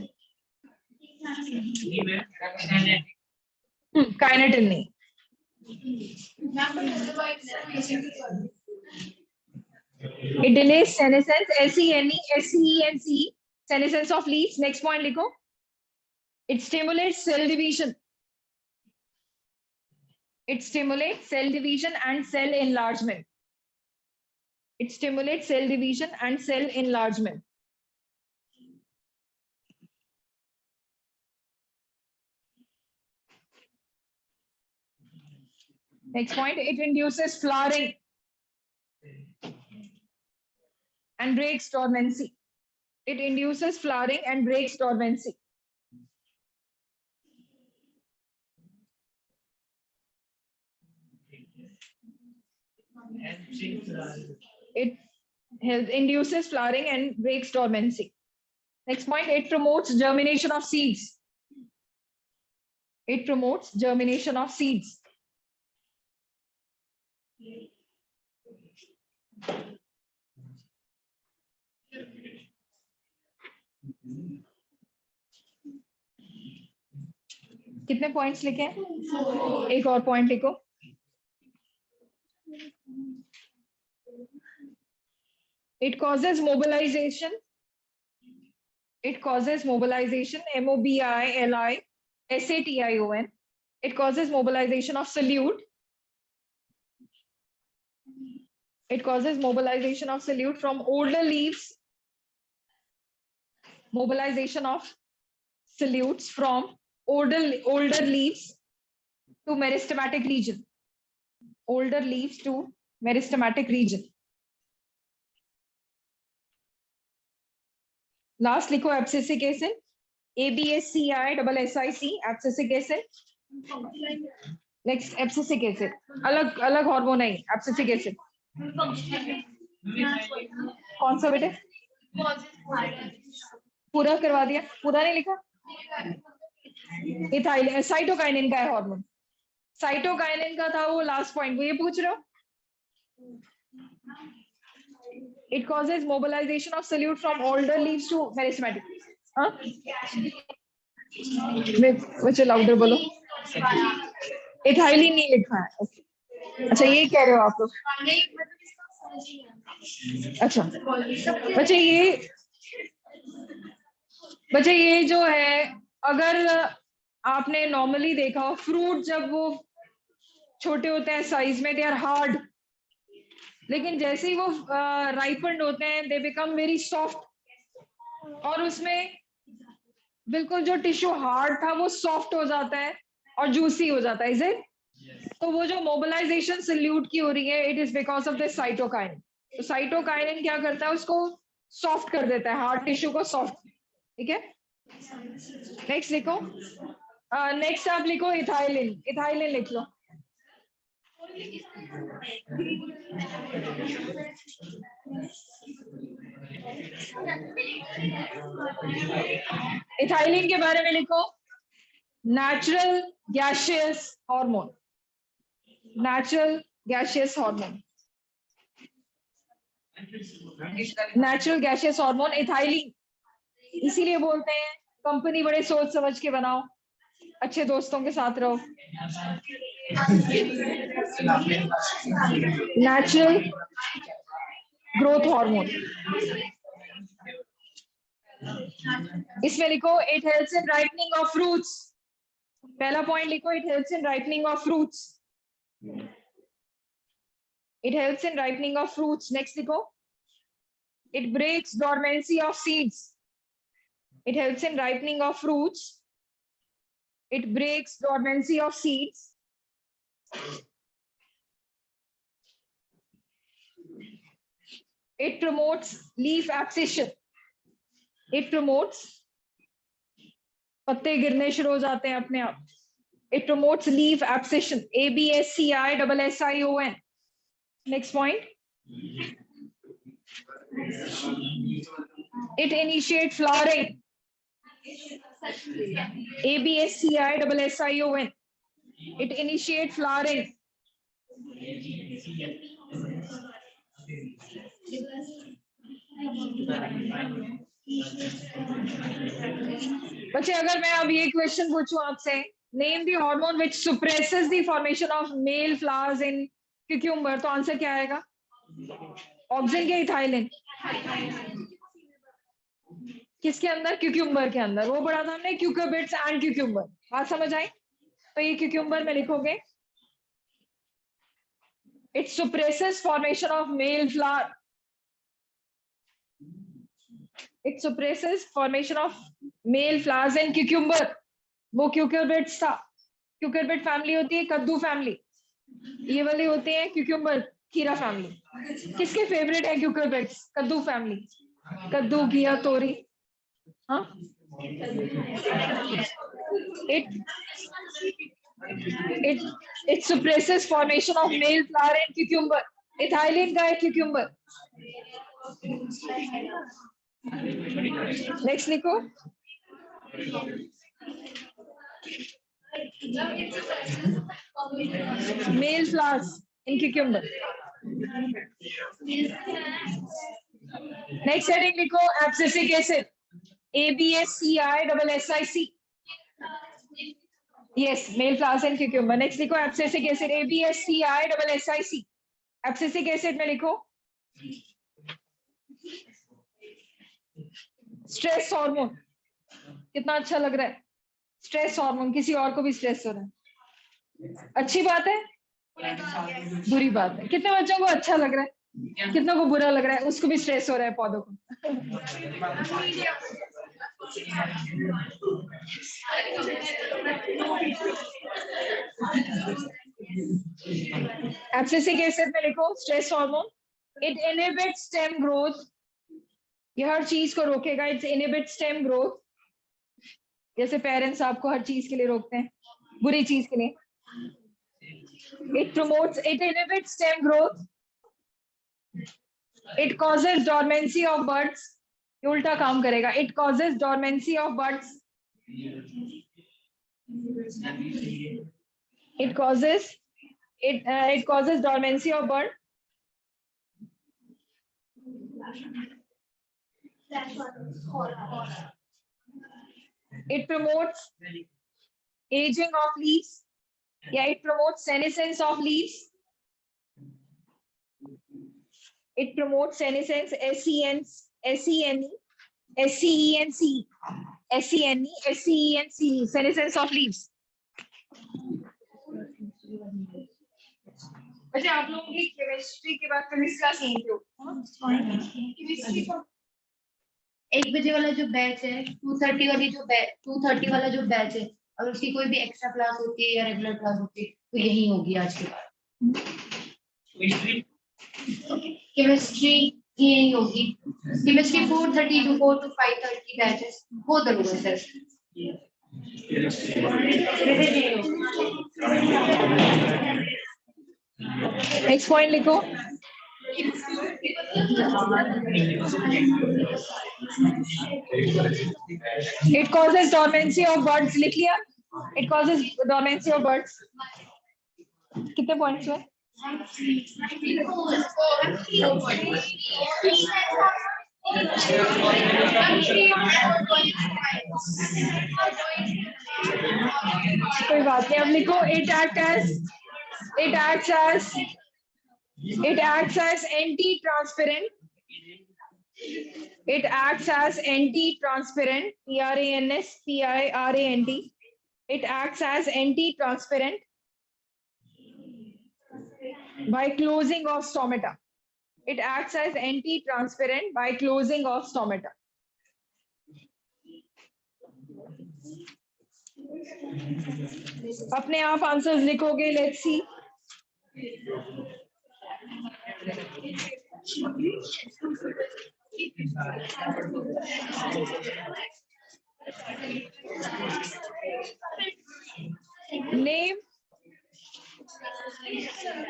kinetin नहीं। It delays senescence, SENCE senescence of leaves. Next point लिखो, it stimulates cell division, it stimulates cell division and cell enlargement, it stimulates cell division and cell enlargement. Next point, it induces flowering and breaks dormancy. It induces flowering and breaks dormancy. It induces flowering and breaks dormancy. Next point, it promotes germination of seeds. It promotes germination of seeds. कितने points लिखे? एक और point लिखो, it causes mobilization, it causes mobilization, MOBILISATION, it causes mobilization of solute, it causes mobilization of solute from older leaves, mobilization of solutes from older leaves to meristematic region, older leaves to meristematic region. Last लिखो abscisic acid, ABSCI abscisic acid. Next abscisic acid, अलग अलग hormone है abscisic acid। कौन सा बेटे? पूरा करवा दिया, पूरा नहीं लिखा? इथाइल साइटोकाइनिन का है हार्मोन, साइटोकाइनिन का था वो लास्ट पॉइंट, वो ये पूछ रहे हो? It causes mobilization of solute from older leaves to meristematic. हाँ? बच्चे लाउडर बोलो। इथाइलिन नहीं लिखा है। Okay. अच्छा ये कह रहे हो आप लोग? अच्छा बच्चे ये जो है, अगर आपने नॉर्मली देखा हो फ्रूट जब वो छोटे होते हैं साइज में, दे आर हार्ड, लेकिन जैसे ही वो राइपन्ड होते हैं दे बिकम वेरी सॉफ्ट, और उसमें बिल्कुल जो टिश्यू हार्ड था वो सॉफ्ट हो जाता है और जूसी हो जाता है। Is it? तो वो जो मोबिलाइजेशन सल्यूट की हो रही है, it is because of the cytokinin. तो साइटोकाइनिन क्या करता है? उसको सॉफ्ट कर देता है, हार्ड टिश्यू को सॉफ्ट। ठीक है, नेक्स्ट लिखो, नेक्स्ट आप लिखो इथाइलिन, इथाइलिन लिख लो। इथाइलिन के बारे में लिखो, natural gaseous hormone, natural gaseous hormone, natural gaseous hormone ethylene. इसीलिए बोलते हैं कंपनी बड़े सोच समझ के बनाओ, अच्छे दोस्तों के साथ रहो। नेचुरल ग्रोथ हार्मोन, इसमें लिखो it helps in ripening of fruits. पहला पॉइंट लिखो, it helps in ripening of fruits. It helps in ripening of fruits. Next लिखो, it breaks dormancy of seeds. It helps in ripening of fruits. It breaks dormancy of seeds. It promotes leaf abscission. It promotes, पत्ते गिरने शुरू हो जाते हैं अपने आप. It promotes leaf abscission. ABSCISSION. Next point. It initiates flowering. ABSCISSION. It initiates flowering. बच्चे अगर मैं अब ये क्वेश्चन पूछूं आपसे, name the hormone which suppresses the formation of male flowers in cucumber, तो आंसर क्या आएगा? ऑक्सिन के इथाइलिन? किसके अंदर? क्यूक्यूम्बर के अंदर। वो पढ़ा था हमने, क्यूकरबिट्स एंड क्यूक्यूम्बर। बात समझ आई? तो ये क्यूक्यूम्बर में लिखोगे, it suppresses formation of male flower. It suppresses formation of male flowers in cucumber. वो क्यूकरबिट्स था। क्यूकरबिट फैमिली होती है कद्दू फैमिली, ये वाले होते हैं क्यूक्यूम्बर खीरा फैमिली। किसके फेवरेट है क्यूकरबिट्स? कद्दू फैमिली, कद्दू घिया तोरी। हाँ, it suppresses formation of male flower in cucumber. Ethylene का है क्यूक्यूम्बर। नेक्स्ट लिखो, male flowers in cucumber. Next heading लिखो, abscisic acid. ABSCISSIC. Yes, male flowers in cucumber. Next लिखो, abscisic acid. ABSCISSIC. abscisic acid में लिखो, stress hormone. कितना अच्छा लग रहा है, स्ट्रेस हार्मोन। किसी और को भी स्ट्रेस हो रहा है, अच्छी बात है, बुरी बात है? कितने बच्चों को अच्छा लग रहा है, कितनों को बुरा लग रहा है? उसको भी स्ट्रेस हो रहा है पौधों को। एब्सिसिक एसिड में लिखो, stress hormone. It inhibits stem growth. ये हर चीज को रोकेगा। It's inhibit stem growth. जैसे पेरेंट्स आपको हर चीज के लिए रोकते हैं, बुरी चीज के लिए। It promotes, it inhibits stem growth. It causes dormancy of birds. ये उल्टा काम करेगा। It causes dormancy of birds. It causes dormancy of bird. It promotes aging of leaves. Yeah, it promotes senescence of leaves. It promotes senescence, senescence of leaves. अच्छा, आप लोगों की chemistry के बाद फिजिक्स क्लास नहीं थी? केमिस्ट्री को 1 बजे वाला जो बैच है, 2:30 वाली जो 2:30 वाला जो बैच है, अगर उसकी कोई भी एक्स्ट्रा क्लास होती है या रेगुलर क्लास होती है तो यही होगी आज के बाद। केमिस्ट्री यही होगी। केमिस्ट्री 4:30 to 4 to 5:30 बैचेस वो जरूर है सर। नेक्स्ट पॉइंट लिखो, it causes dormancy of birds. लिख लिया, it causes dormancy of birds. कितने पॉइंट्स हुए? कोई बात नहीं, अब लिखो it acts as anti-transparent. It acts as anti-transparent. Transpirant. It acts as anti-transparent by closing of stomata. It acts as anti-transparent by closing of stomata. अपने आप answers लिखोगे, let's see.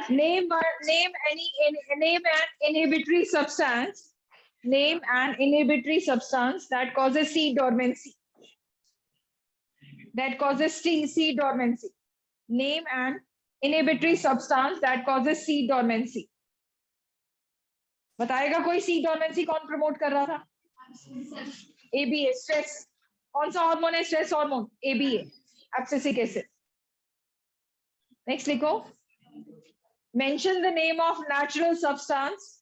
Name an inhibitory substance. Name an inhibitory substance that causes seed dormancy. That causes seed dormancy. Name an inhibitory substance that causes seed dormancy. बताएगा कोई seed dormancy कौन promote कर रहा था? ABA, stress. कौन सा hormone है? Stress hormone. ABA, abscisic acid. Next लिखो. Mention the name of natural substance.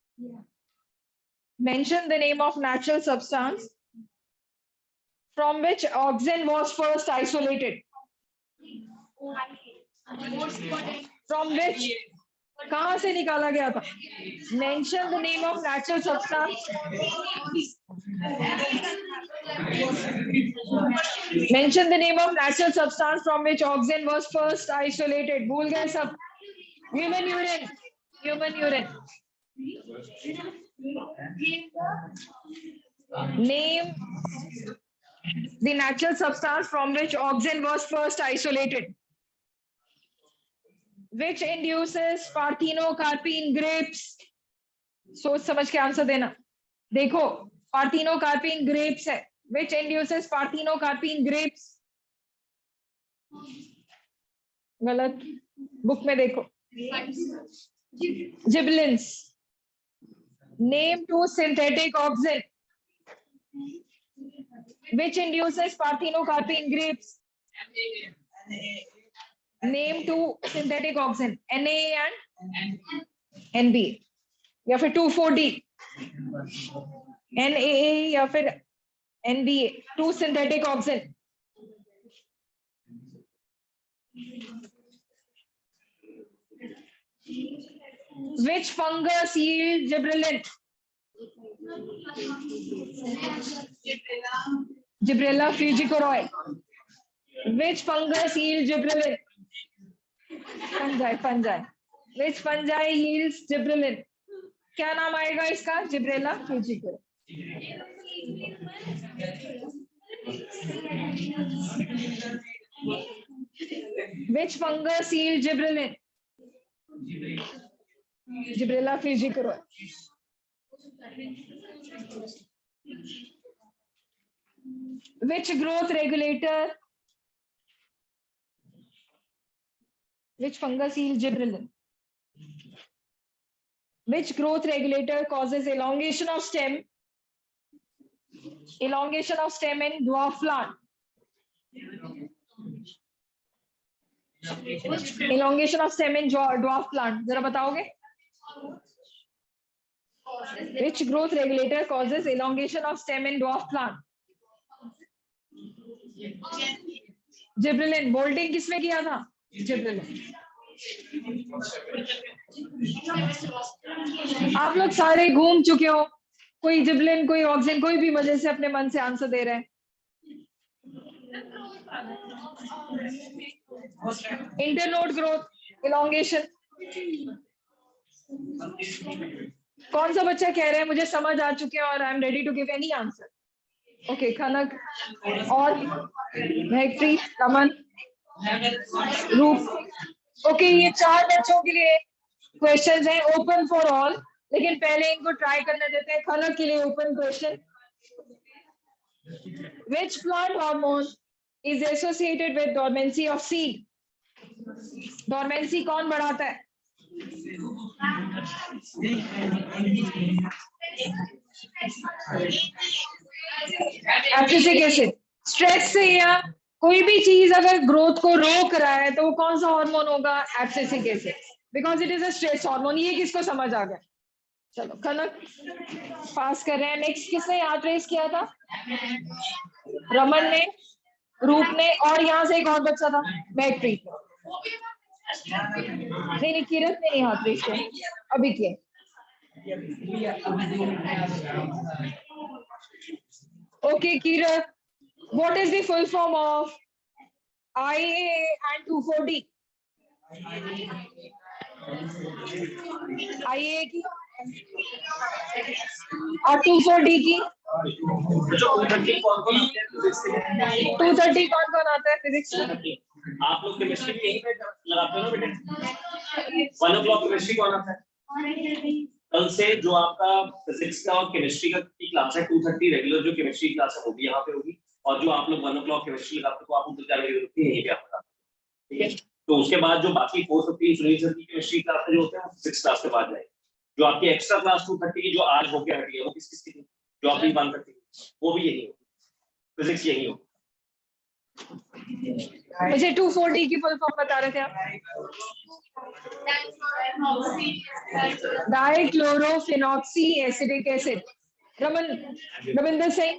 Mention the name of natural substance from which oxen was first isolated. From which? कहाँ से निकाला गया था? Mention the name of natural substance. Mention the name of natural substance from which oxen was first isolated. भूल गए सब? Human urine. Human urine. Name the natural substance from which oxen was first isolated. Which induces parthenocarpine grapes. सोच समझ के answer देना. देखो, parthenocarpine grapes है. Which induces parthenocarpine grapes? गलत. बुक में देखो. Gibberellins. Name two synthetic oxen which induces parthenocarpine grapes. Name two synthetic oxen. NAA and NBA. या फिर 2,4-D. NAA या फिर NBA. Two synthetic oxen. Which fungus yields gibberellin? Gibberella fujikuroi. Which fungus yields gibberellin? Fungi. Which fungi yields gibberellin? क्या नाम आएगा इसका? Gibberella fujikuroi. Which fungus yields gibberellin? Gibberella fujikuroi. Which growth regulator? Which fungus yields gibberellin? Which growth regulator causes elongation of stem? Elongation of stem in dwarf plant. Elongation of stem in dwarf plant. जरा बताओगे? Which growth regulator causes elongation of stem in dwarf plant? Gibberellin. Bolting किसमें किया था? Gibberellin. आप लोग सारे घूम चुके हो. कोई जिबलिन, कोई ऑक्सिन, कोई भी वजह से अपने मन से आंसर दे रहे हैं. Internode growth, elongation. कौन सा बच्चा कह रहे हैं मुझे समझ आ चुके हैं और I am ready to give any answer? Okay, Khanak और महकप्रीत, रमन, रूप. ओके, ये 4 बच्चों के लिए क्वेश्चंस हैं, ओपन फॉर ऑल. लेकिन पहले इनको ट्राई करने देते हैं. खनक के लिए open question. Which plant hormone is associated with dormancy of seed? Dormancy कौन बढ़ाता है? Abscisic acid. स्ट्रेस से या कोई भी चीज अगर ग्रोथ को रोक रहा है तो वो कौन सा हार्मोन होगा? Abscisic acid, because it is a stress hormone. ये किसको समझ आ गया? चलो कनक पास कर रहे हैं। नेक्स्ट किसने हाथ रेस किया था? रमन ने, रूप ने, और यहाँ से एक और बच्चा था बैटरी। नहीं, किरत ने नहीं हाथ रेस किया, अभी किए। Okay, Kirat, what is the full form of IA and 2,4-D? IA की और 2,4-D की? 230 कौन कौन आता है फिजिक्स में? आप लोग केमिस्ट्री यहीं पे लगाते हो ना बेटे? 1 o'clock केमिस्ट्री कौन आता है? कल से जो आपका फिजिक्स का और केमिस्ट्री का की क्लास है 2:30 रेगुलर जो केमिस्ट्री क्लास है वो भी यहाँ पे होगी, और जो आप लोग 1 o'clock केमिस्ट्री लगाते हो तो आप उधर जाने की जरूरत नहीं है, यहीं पे आपका, ठीक है? तो उसके बाद जो बाकी 4:15 सुनील सर की केमिस्ट्री क्लास जो होते हैं फिजिक्स क्लास के बाद जाएंगे। जो आपकी एक्स्ट्रा क्लास 2:30 की जो आज होके हटी है वो किस किसकी थी? जो आपकी 1:30 वो भी यही होगी, फिजिक्स यही होगी। मुझे 2,4-D की फुल फॉर्म बता रहे थे आप? Dichlorophenoxy acidic acid. Ravinder Singh.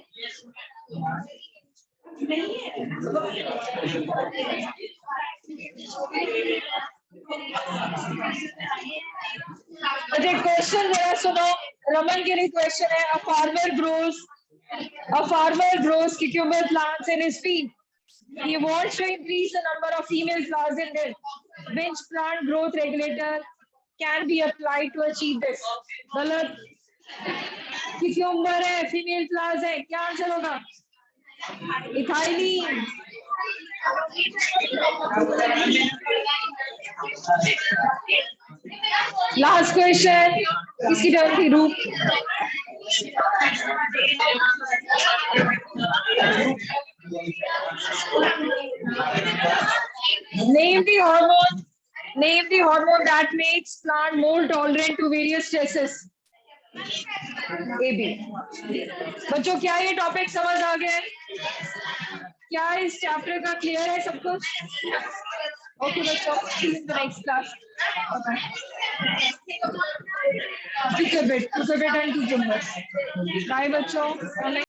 अच्छा, क्वेश्चन जरा सुनो। रमन के लिए क्वेश्चन है, a farmer grows cucumber plants in his field. He wants to increase the number of female flowers in it. Which plant growth regulator can be applied to achieve this? गलत। Cucumber है, female flowers है, क्या answer होगा? Ethylene. Last question, किसकी turn थी? रूप। Name the hormone that makes plant more tolerant to various stresses. AB। बच्चों क्या ये टॉपिक समझ आ गया है? क्या इस चैप्टर का क्लियर है सब कुछ? ओके बच्चों, see you in the next class. Cucurbit and cucumbers. Bye बच्चों।